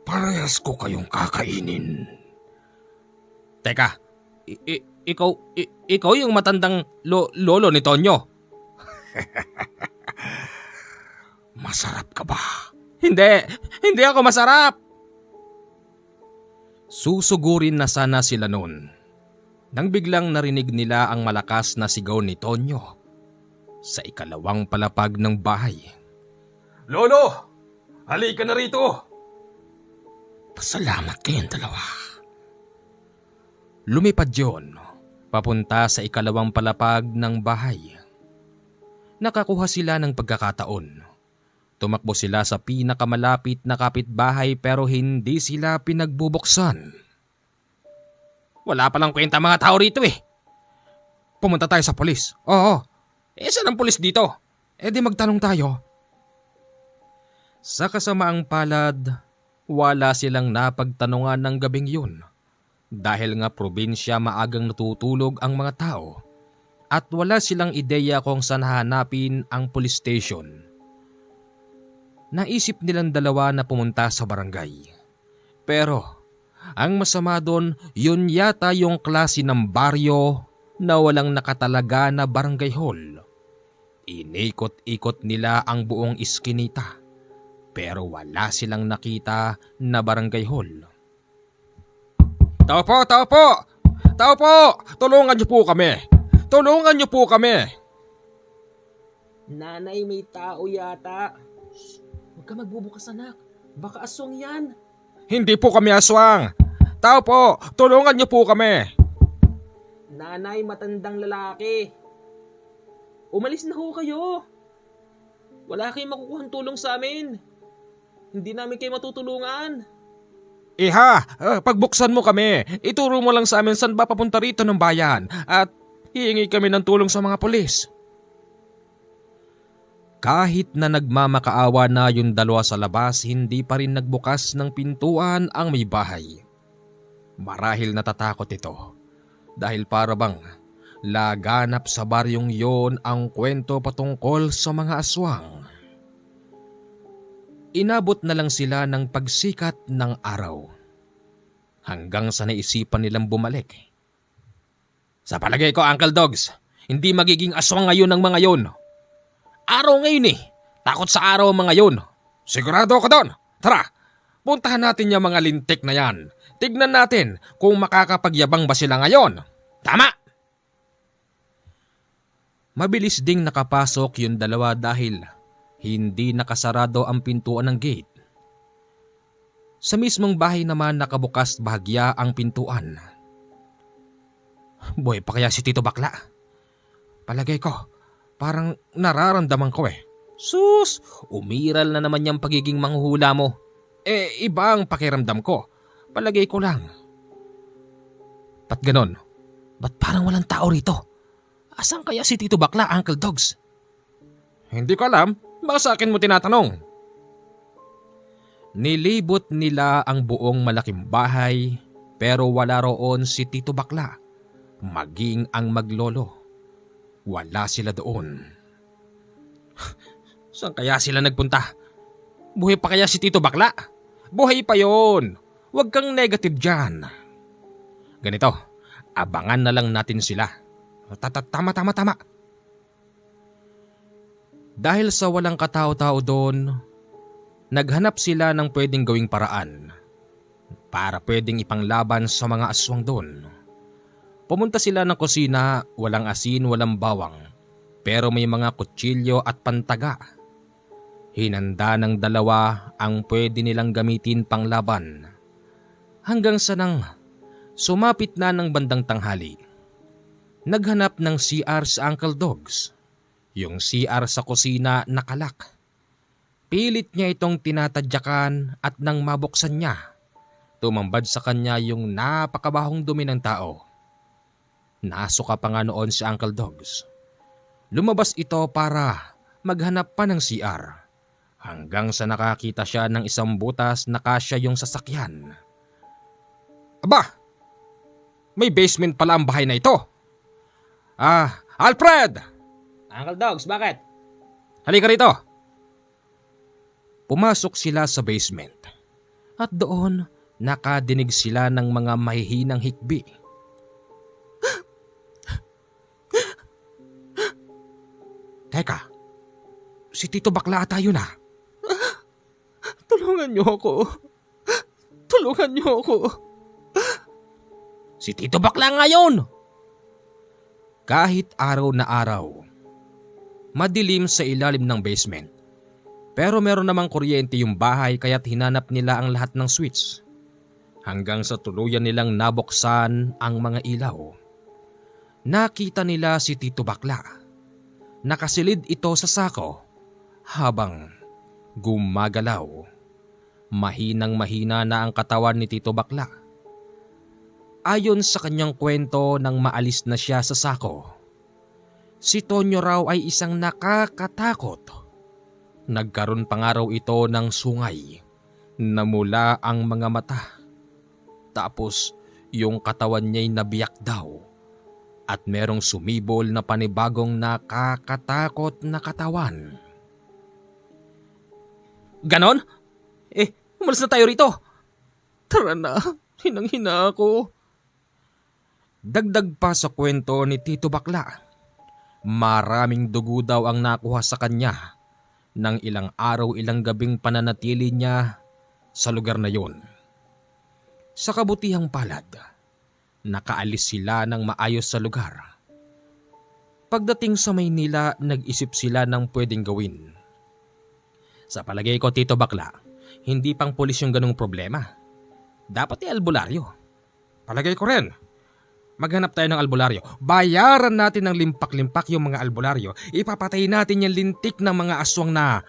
Parehas ko kayong kakainin. Teka, ikaw yung matandang lolo ni Tonyo. Masarap ka ba? Hindi ako masarap. Susugurin na sana sila noon nang biglang narinig nila ang malakas na sigaw ni Tonyo sa ikalawang palapag ng bahay. Lolo! Halika na rito! Pasalamat kayong dalawa. Lumipad yon, papunta sa ikalawang palapag ng bahay. Nakakuha sila ng pagkakataon. Tumakbo sila sa pinakamalapit na kapitbahay pero hindi sila pinagbubuksan. Wala palang kwenta mga tao rito eh. Pumunta tayo sa pulis. Oo. Saan ang pulis dito? Di magtanong tayo. Sa kasamaang palad, wala silang napagtanungan ng gabing yun. Dahil nga probinsya maagang natutulog ang mga tao at wala silang ideya kung saan hahanapin ang police station. Naisip nilang dalawa na pumunta sa barangay. Pero ang masama doon, yun yata yung klase ng baryo na walang nakatalaga na barangay hall. Inikot-ikot nila ang buong iskinita pero wala silang nakita na barangay hall. Tao po! Tao po! Tao po! Tulungan niyo po kami! Tulungan niyo po kami! Nanay, may tao yata. Huwag ka magbubukas, anak. Baka aswang yan. Hindi po kami aswang. Tao po, tulungan niyo po kami. Nanay, matandang lalaki. Umalis na ho kayo. Wala kayong makukuhang tulong sa amin. Hindi namin kayo matutulungan. Iha, pagbuksan mo kami. Ituro mo lang sa amin saan ba papunta rito ng bayan at hihingi kami ng tulong sa mga pulis. Kahit na nagmamakaawa na yung dalawa sa labas, hindi pa rin nagbukas ng pintuan ang may bahay. Marahil natatakot ito dahil para bang laganap sa baryong yon ang kwento patungkol sa mga aswang. Inabot na lang sila ng pagsikat ng araw hanggang sa naisipan nilang bumalik. Sa palagay ko, Uncle Dogs, hindi magiging aswang ngayon ang mga yon. Araw ngayon eh. Takot sa araw ang mga yon. Sigurado ka doon. Tara, puntahan natin yung mga lintik na yan. Tignan natin kung makakapagyabang ba sila ngayon. Tama! Mabilis ding nakapasok yung dalawa dahil hindi nakasarado ang pintuan ng gate. Sa mismong bahay naman nakabukas bahagya ang pintuan. Boy, pa kaya si Tito Bakla? Palagay ko, parang nararamdaman ko eh. Sus, umiral na naman yung pagiging manghuhula mo. Iba ang pakiramdam ko. Palagay ko lang. Ba't ganon? Ba't parang walang tao rito? Asan kaya si Tito Bakla, Uncle Dogs? Hindi ko alam. Baka sa akin mo tinatanong. Nilibot nila ang buong malaking bahay pero wala roon si Tito Bakla. Maging ang maglolo. Wala sila doon. Saan kaya sila nagpunta? Buhay pa kaya si Tito Bakla? Buhay pa yon. Huwag kang negative dyan. Ganito, abangan na lang natin sila. Tama. Dahil sa walang katao-tao doon, naghanap sila ng pwedeng gawing paraan para pwedeng ipanglaban sa mga aswang doon. Pumunta sila ng kusina, walang asin, walang bawang, pero may mga kutsilyo at pantaga. Hinanda ng dalawa ang pwede nilang gamitin panglaban. Hanggang sa nang sumapit na ng bandang tanghali. Naghanap ng CR sa Uncle Dogs. Yung CR sa kusina nakalak. Pilit niya itong tinatadyakan at nang mabuksan niya, tumambad sa kanya yung napakabahong dumi ng tao. Nasuka pa nga noon si Uncle Dogs. Lumabas ito para maghanap pa ng CR. Hanggang sa nakakita siya ng isang butas na kasya yung sasakyan. Aba! May basement pala ang bahay na ito. Alfred! Uncle Dogs, bakit? Halika rito. Pumasok sila sa basement. At doon, nakadinig sila ng mga mahihinang hikbi. Teka, si Tito Bakla ata yun ah. Tulungan niyo ako. Tulungan niyo ako. Si Tito Bakla nga yun! Kahit araw na araw, madilim sa ilalim ng basement. Pero meron namang kuryente yung bahay kaya't hinanap nila ang lahat ng switch. Hanggang sa tuluyan nilang nabuksan ang mga ilaw. Nakita nila si Tito Bakla. Nakasilid ito sa sako habang gumagalaw. Mahinang mahina na ang katawan ni Tito Bakla. Ayon sa kanyang kwento nang maalis na siya sa sako, si Tonyo raw ay isang nakakatakot. Nagkaroon pa nga raw ito ng sungay, namula ang mga mata. Tapos yung katawan niya'y nabiyak daw at merong sumibol na panibagong nakakatakot na katawan. Ganon? Umalis na tayo rito. Tara na, hinang-hina ako. Dagdag pa sa kwento ni Tito Bakla, maraming dugo daw ang nakuha sa kanya nang ilang araw ilang gabing pananatili niya sa lugar na yon. Sa kabutihang palad, nakaalis sila ng maayos sa lugar. Pagdating sa Maynila, nag-isip sila ng pwedeng gawin. Sa palagay ko, Tito Bakla, hindi pang pulis yung ganung problema. Dapat albularyo. Palagay ko rin. Maghanap tayo ng albularyo. Bayaran natin ng limpak-limpak yung mga albularyo. Ipapatay natin yung lintik ng mga aswang na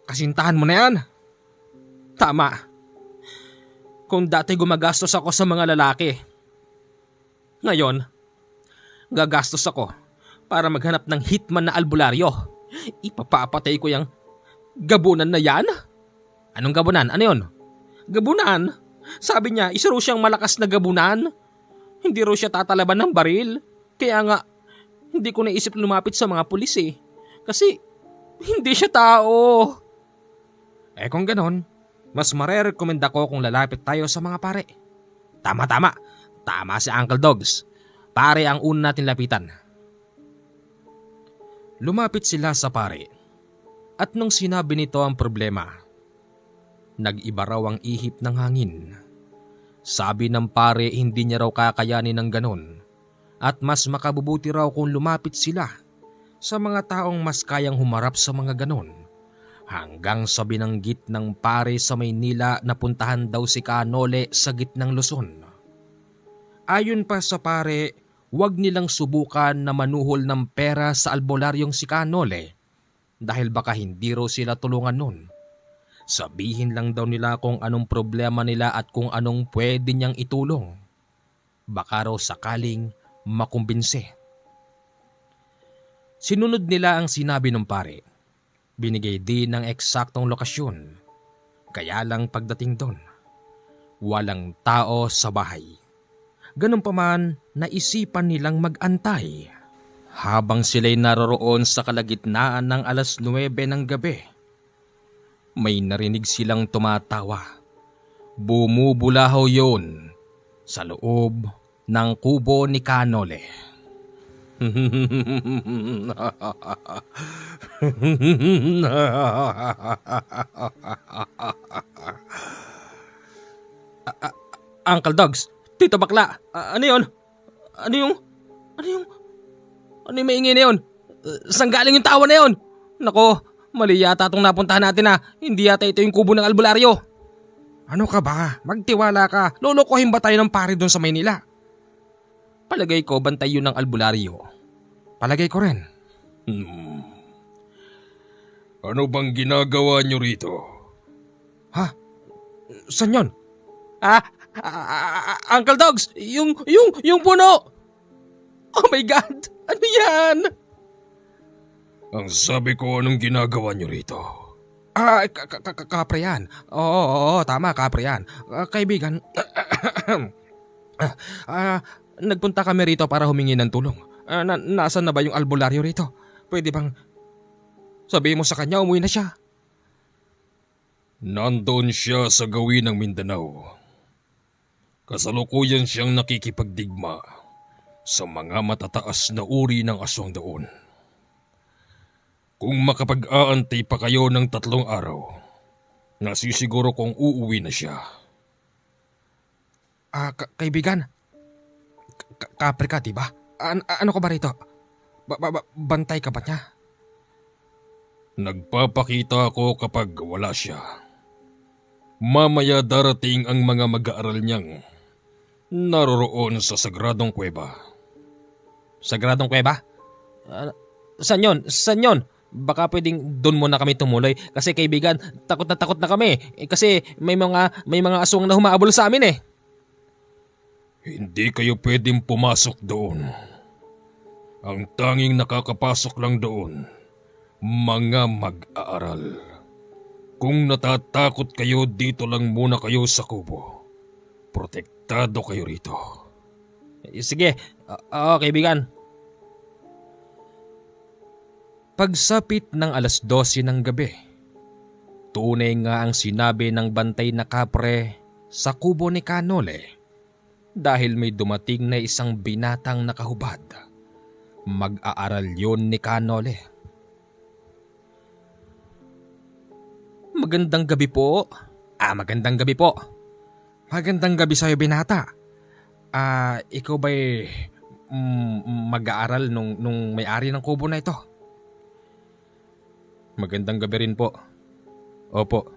kasintahan mo na yan. Tama. Kung dati gumagastos ako sa mga lalaki, ngayon, gagastos ako para maghanap ng hitman na albularyo. Ipapapatay ko yung gabunan na yan. Anong gabunan? Ano yun? Gabunan? Sabi niya, isa raw siyang malakas na gabunan. Hindi raw siya tatalaban ng baril. Kaya nga, hindi ko naisip lumapit sa mga pulis eh. Kasi, hindi siya tao. Kung ganon, mas marerekomend ako kung lalapit tayo sa mga pare. Tama. Tama si Uncle Dogs. Pare ang una natin lapitan. Lumapit sila sa pare. At nung sinabi nito ang problema, nag-iba raw ang ihip ng hangin. Sabi ng pare hindi niya raw kakayanin ng ganon at mas makabubuti raw kung lumapit sila sa mga taong mas kayang humarap sa mga ganon. Hanggang sa binanggit ng pare sa Maynila na puntahan daw si Kanole sa gitnang Luzon. Ayon pa sa pare, huwag nilang subukan na manuhol ng pera sa albularyong si Kanole dahil baka hindi raw sila tulungan nun. Sabihin lang daw nila kung anong problema nila at kung anong pwede niyang itulong. Baka raw sakaling makumbinse. Sinunod nila ang sinabi ng pare. Binigay din ng eksaktong lokasyon. Kaya lang pagdating doon, walang tao sa bahay. Ganun pa man, naisipan nilang mag-antay. Habang sila'y naroroon sa kalagitnaan ng 9:00 ng gabi, may narinig silang tumatawa. Bumubulahaw yun sa loob ng kubo ni Kanole. Uncle Dogs, Tito Bakla, ano yun? Ano yung maingay na yun? Saan galing yung tawa na yun? Nako, Mali yata itong napuntahan natin ha. Hindi yata ito yung kubo ng albularyo. Ano ka ba? Magtiwala ka. Lolokohin ba tayo ng pare doon sa Maynila? Palagay ko bantay yun ng albularyo. Palagay ko rin. Ano bang ginagawa nyo rito? Ha? Saan yun? Uncle Dogs! Yung puno! Oh my God! Ano yan? Ang sabi ko, anong ginagawa nyo rito? Kapre yan. Oo, tama, kapre yan. Kaibigan, nagpunta kami rito para humingi ng tulong. Nasaan na ba yung albularyo rito? Pwede bang sabihin mo sa kanya umuwi na siya? Nandoon siya sa gawin ng Mindanao. Kasalukuyan siyang nakikipagdigma sa mga matataas na uri ng aswang doon. Kung makapag-aantay pa kayo ng 3 araw, nasisiguro kong uuwi na siya. Kaibigan, kapre ka, diba? Ano ka ba rito? Bantay ka ba niya? Nagpapakita ako kapag wala siya. Mamaya darating ang mga mag-aaral niyang naroroon sa Sagradong Kuweba. Sagradong Kuweba? Saan yun? Baka pwedeng doon muna kami tumuloy kasi kaibigan, takot na kami. Kasi may mga aswang na humahabol sa amin eh. Hindi kayo pwedeng pumasok doon. Ang tanging nakakapasok lang doon, mga mag-aaral. Kung natatakot kayo, dito lang muna kayo sa kubo. Protektado kayo rito. Sige, kaibigan. Pagsapit ng 12:00 ng gabi, tunay nga ang sinabi ng bantay na kapre sa kubo ni Kanole dahil may dumating na isang binatang nakahubad. Mag-aaral yun ni Kanole. Magandang gabi po. Magandang gabi po. Magandang gabi sa'yo, binata. Ikaw ba'y mag-aaral nung may-ari ng kubo na ito? Magandang gabi rin po. Opo,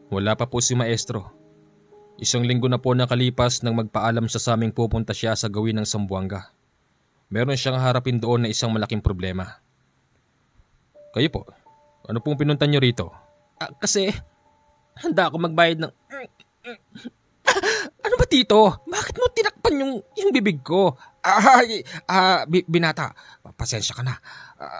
wala pa po si maestro. 1 linggo na po nakalipas nang magpaalam sa saming pupunta siya sa gawin ng Sambuanga. Meron siyang harapin doon na isang malaking problema. Kayo po, ano pong pinuntan niyo rito? Kasi handa ako magbayad ng... Ano ba tito? Bakit mo tinakpan yung bibig ko? Binata, pasensya ka na.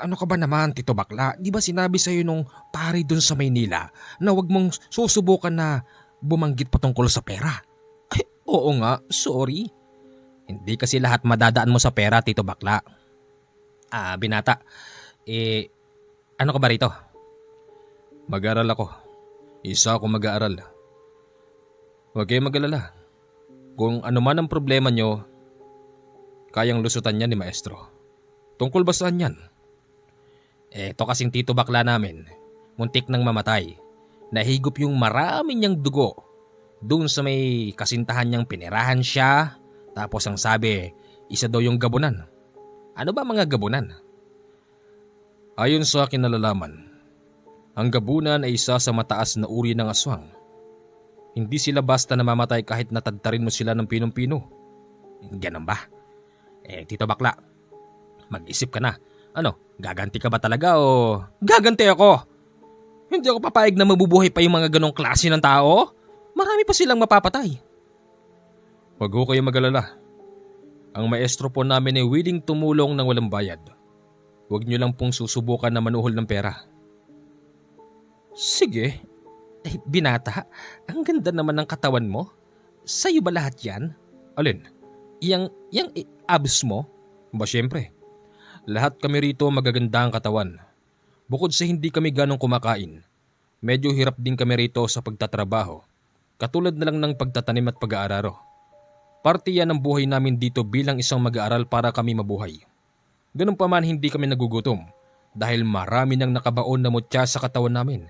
Ano ka ba naman, Tito Bakla? Di ba sinabi sa'yo nung pare dun sa Maynila na wag mong susubukan na bumanggit patungkol sa pera? Ay, oo nga, sorry. Hindi kasi lahat madadaan mo sa pera, Tito Bakla. Binata, ano ka ba rito? Mag-aaral ako. Isa ako mag-aaral. Huwag kayong mag-alala. Kung ano man ang problema nyo, kayang lusutan niya ni maestro. Tungkol ba saan yan? Ito kasing Tito Bakla namin, muntik nang mamatay. Nahigop yung marami niyang dugo. Doon sa may kasintahan niyang pinirahan siya, tapos ang sabi, isa daw yung gabunan. Ano ba mga gabunan? Ayon sa akin nalalaman, ang gabunan ay isa sa mataas na uri ng aswang. Hindi sila basta namamatay kahit natadtarin mo sila ng pinong-pino. Ganun ba? Tito Bakla, mag-isip ka na. Ano, gaganti ka ba talaga o... Gaganti ako! Hindi ako papayag na mabubuhay pa yung mga ganong klase ng tao. Marami pa silang mapapatay. Huwag ho kayo mag-alala. Ang maestro po namin ay willing tumulong ng walang bayad. Huwag nyo lang pong susubukan na manuhol ng pera. Sige. Binata, ang ganda naman ng katawan mo. Sa'yo ba lahat yan? Alin? Yang abs mo? Ba syempre. Lahat kami rito magaganda ang katawan. Bukod sa hindi kami ganong kumakain, medyo hirap din kami rito sa pagtatrabaho. Katulad na lang ng pagtatanim at pag-aararo. Parte yan ng buhay namin dito bilang isang mag-aaral para kami mabuhay. Ganun pa man hindi kami nagugutom dahil marami nang nakabaon na mutya sa katawan namin.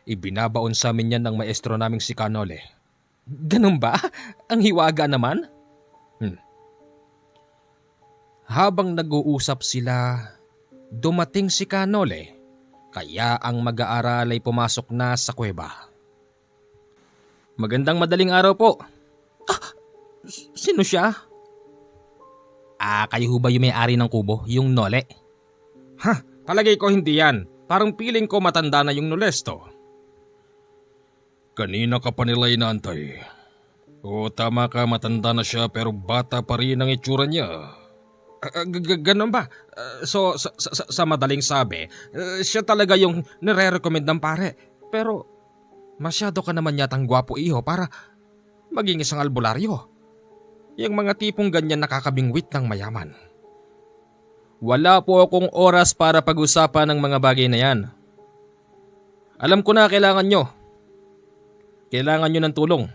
Ibinabaon sa amin yan ng maestro naming si Kanole. Ganun ba? Ang hiwaga naman? Habang nag-uusap sila, dumating si Kanole Kaya ang mag-aaral ay pumasok na sa kuweba. Magandang madaling araw po. Sino siya? Kayo ho ba yung may-ari ng kubo, yung Nole? Palagay ko hindi yan. Parang piling ko matanda na yung Nolesto. Kanina ka pa nila inaantay. Oo, tama ka, matanda na siya pero bata pa rin ang itsura niya. Ganon ba? So, sa madaling sabi, siya talaga yung nire-recommend ng pare. Pero masyado ka naman yatang gwapo iho para maging isang albularyo. Yung mga tipong ganyan nakakabingwit ng mayaman. Wala po akong oras para pag-usapan ng mga bagay na yan. Alam ko na kailangan nyo. Kailangan nyo ng tulong.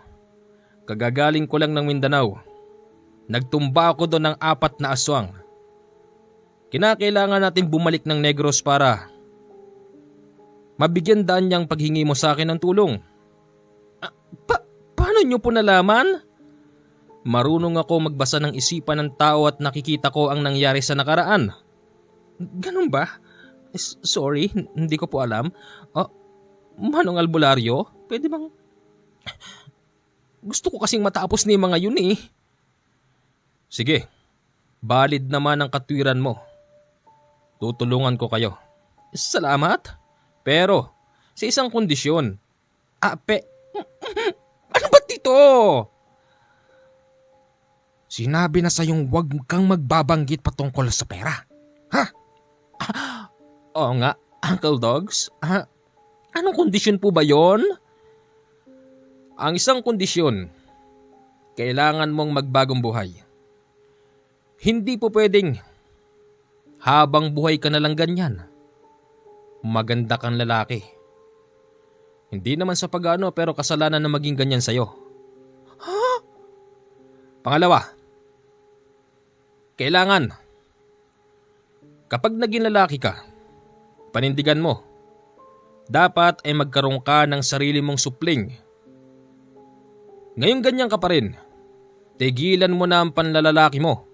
Kagagaling ko lang ng Mindanao. Nagtumba ako doon ng 4 na aswang. Kinakailangan natin bumalik ng Negros para mabigyan daan niyang paghingi mo sa akin ng tulong. Paano nyo po nalaman? Marunong ako magbasa ng isipan ng tao at nakikita ko ang nangyari sa nakaraan. Ganun ba? Sorry, hindi ko po alam. Manong albularyo, pwede bang... Gusto ko kasing matapos ni mga yun eh. Sige, valid naman ang katwiran mo. Tutulungan ko kayo. Salamat. Pero, sa isang kondisyon. Ano ba dito? Sinabi na sa'yong huwag kang magbabanggit patungkol sa pera. Oo nga, Uncle Dogs. Anong kondisyon po ba yon? Ang isang kondisyon, kailangan mong magbagong buhay. Hindi po pwedeng habang buhay ka na lang ganyan. Maganda kang lalaki. Hindi naman sa pag-ano pero kasalanan na maging ganyan sa'yo. Pangalawa, kailangan kapag naging lalaki ka, panindigan mo, dapat ay magkaroon ka ng sarili mong supling. Ngayon ganyan ka pa rin, tigilan mo na ang panlalalaki mo.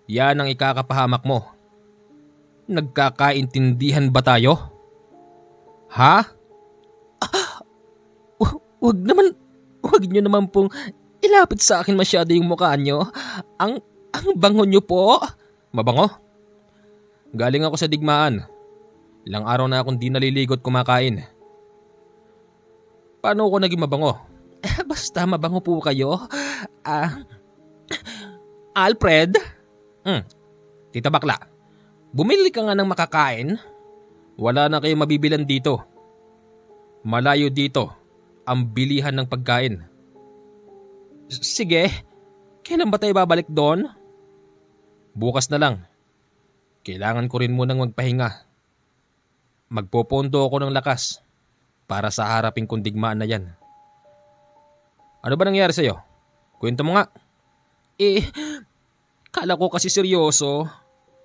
Yan ang ikakapahamak mo. Nagkakaintindihan ba tayo? Ha? Wag nyo naman pong ilapit sa akin masyado yung mukha nyo. Ang bango nyo po. Mabango? Galing ako sa digmaan. Ilang araw na akong di naliligot kumakain. Paano ako naging mabango? Basta mabango po kayo. Alfred? Tita Bakla, bumili ka nga ng makakain. Wala na kayo mabibilan dito. Malayo dito ang bilihan ng pagkain. Sige, kailan ba tayo babalik doon? Bukas na lang. Kailangan ko rin munang magpahinga. Magpopondo ako ng lakas para sa haraping kong digmaan na yan. Ano ba nangyari sa'yo? Kwento mo nga. Kala ko kasi seryoso.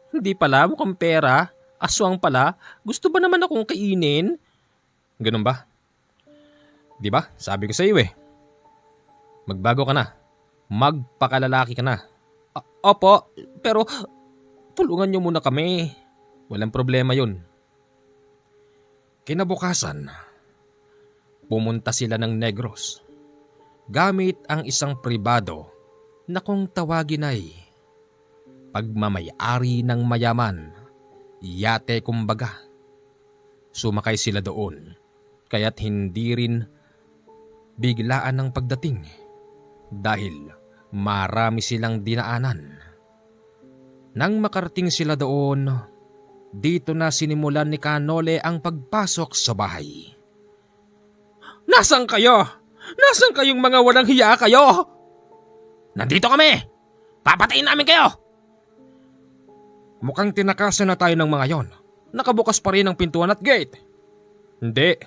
Hindi pala, mukhang pera. Aswang pala. Gusto ba naman akong kainin? Ganun ba? Di ba? Sabi ko sa iyo eh. Magbago ka na. Magpakalalaki ka na. Opo, pero tulungan niyo muna kami. Walang problema yun. Kinabukasan, pumunta sila ng Negros gamit ang isang pribado na kung tawagin ay pagmamayari ng mayaman, yate kumbaga. Sumakay sila doon kaya't hindi rin biglaan ng pagdating dahil marami silang dinaanan. Nang makarating sila doon, dito na sinimulan ni Kanole ang pagpasok sa bahay. Nasaan kayo? Nasaan kayong mga walang hiya kayo? Nandito kami! Papatayin namin kayo! Mukhang tinakasan na tayo ng mga yon. Nakabukas pa rin ang pintuan at gate. Hindi.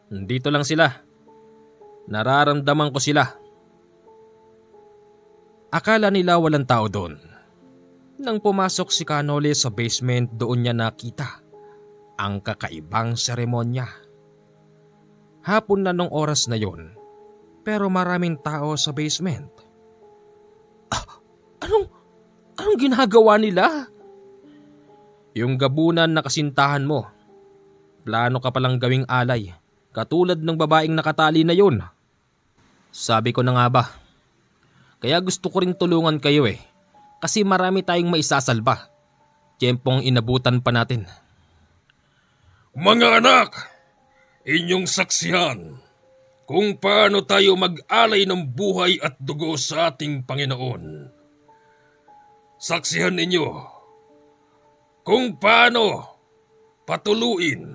Nandito lang sila. Nararamdaman ko sila. Akala nila walang tao doon. Nang pumasok si Kanole sa basement, doon niya nakita ang kakaibang seremonya. Hapon na nung oras na yon, pero maraming tao sa basement. Anong ginagawa nila? Yung gabunan na kasintahan mo, plano ka palang gawing alay, katulad ng babaeng nakatali na yun. Sabi ko na nga ba, kaya gusto ko ring tulungan kayo kasi marami tayong maisasalba. Tiyempong inabutan pa natin. Mga anak, inyong saksihan kung paano tayo mag-alay ng buhay at dugo sa ating Panginoon. Saksihan ninyo kung paano patuluin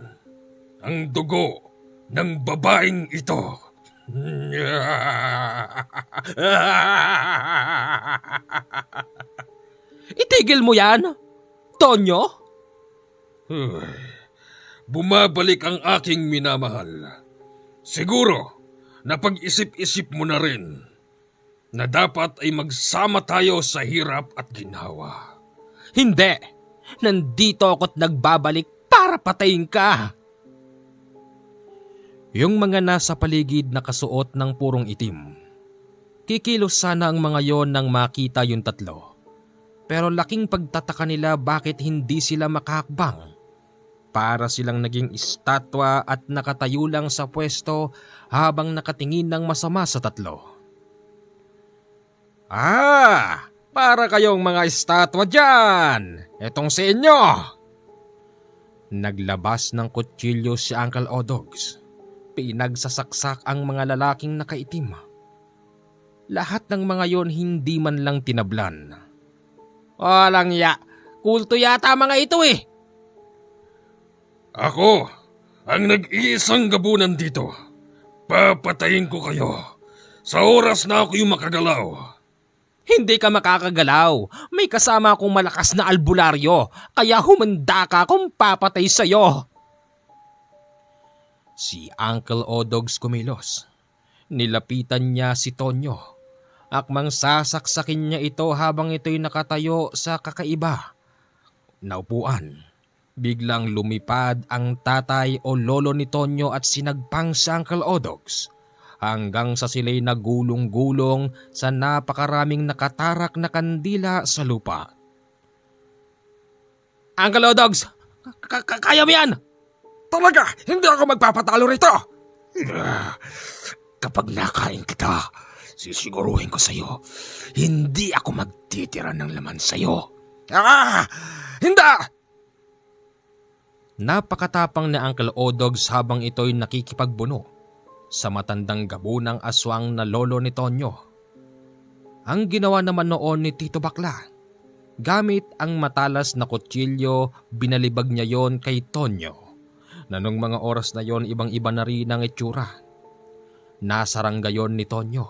ang dugo ng babaeng ito. Itigil mo yan, Tonyo? Bumabalik ang aking minamahal. Siguro, napag-isip-isip mo na rin na dapat ay magsama tayo sa hirap at ginhawa. Hindi. Nandito ako't nagbabalik para patayin ka. Yung mga nasa paligid na kasuot ng purong itim. Kikilos sana ang mga yon nang makita yung tatlo. Pero laking pagtataka nila bakit hindi sila makahakbang. Para silang naging estatwa at nakatayo lang sa pwesto habang nakatingin ng masama sa tatlo. Para kayong mga estatwa dyan! Etong sa inyo! Naglabas ng kutsilyo si Uncle Odogs. Pinagsasaksak ang mga lalaking nakaitim. Lahat ng mga yon hindi man lang tinablan. Walang kulto yata mga ito Ako, ang nag-iisang gabunan dito. Papatayin ko kayo. Sa oras na ako yung makagalaw. Hindi ka makakagalaw. May kasama akong malakas na albularyo, kaya humanda ka kung papatay sa'yo. Si Uncle Odogs kumilos. Nilapitan niya si Tonyo. Akmang sasaksakin niya ito habang ito'y nakatayo sa kakaiba na upuan. Biglang lumipad ang tatay o lolo ni Tonyo at sinagpang si Uncle Odogs hanggang sa sila'y nagulong-gulong sa napakaraming nakatarak na kandila sa lupa. Uncle Odogs, kaya mo yan! Talaga, hindi ako magpapatalo rito. Kapag nakain kita, sisiguruhin ko sa'yo, hindi ako magtitira ng laman sa'yo. Hindi! Napakatapang ni Uncle Odogs habang ito'y nakikipagbuno sa matandang gabunang aswang na lolo ni Tonyo. Ang ginawa naman noon ni Tito Bakla, gamit ang matalas na kutsilyo, binalibag niya yon kay Tonyo, na nung mga oras na yon ibang-iba na rin ang itsura. Nasarangga yon ni Tonyo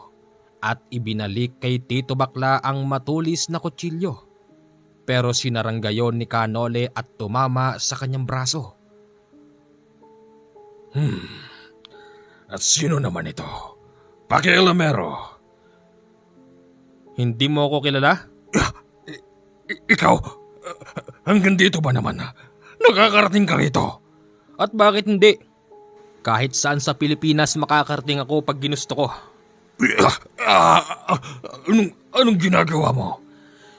at ibinalik kay Tito Bakla ang matulis na kutsilyo. Pero sinarangga yon ni Kanole at tumama sa kanyang braso. At sino naman ito? Pakialamero. Hindi mo ako kilala? Ikaw? Hanggang dito ba naman? Nakakarating ka rito? At bakit hindi? Kahit saan sa Pilipinas makakarating ako pag ginusto ko. Anong ginagawa mo?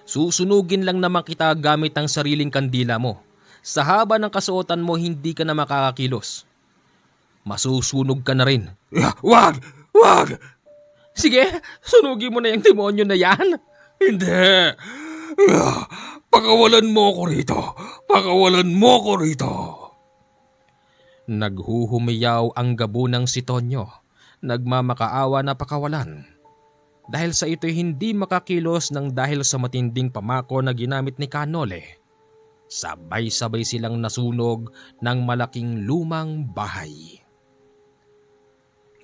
Susunugin lang naman kita gamit ang sariling kandila mo. Sa haba ng kasuotan mo, hindi ka na makakakilos. Masusunog ka na rin. Wag! Sige, sunugin mo na yung demonyo na yan. Hindi! Pakawalan mo ko rito! Naghuhumiyaw ang gabunang si Tonyo. Nagmamakaawa na pakawalan. Dahil sa ito'y hindi makakilos ng dahil sa matinding pamako na ginamit ni Kanole. Sabay-sabay silang nasunog ng malaking lumang bahay.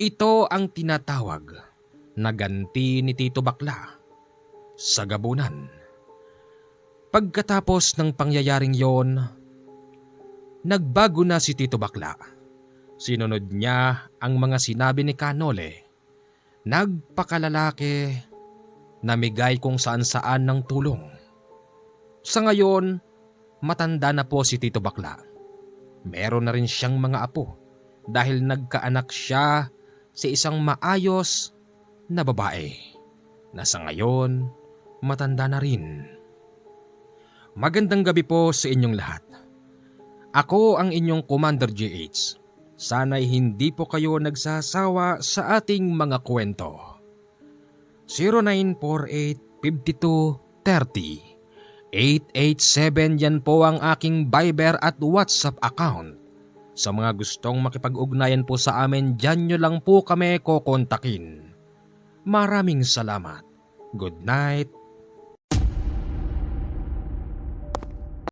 Ito ang tinatawag na ganti ni Tito Bakla sa gabunan. Pagkatapos ng pangyayaring yon, nagbago na si Tito Bakla. Sinunod niya ang mga sinabi ni Kanole. Nagpakalalaki, namigay kung saan-saan ng tulong. Sa ngayon, matanda na po si Tito Bakla. Meron na rin siyang mga apo dahil nagkaanak siya sa isang maayos na babae na sa ngayon matanda na rin. Magandang gabi po sa inyong lahat. Ako ang inyong Commander GH. Sana'y hindi po kayo nagsasawa sa ating mga kwento. 0948-5230-887 yan po ang aking Viber at WhatsApp account. Sa mga gustong makipag-ugnayan po sa amin, dyan nyo lang po kami kokontakin. Maraming salamat. Good night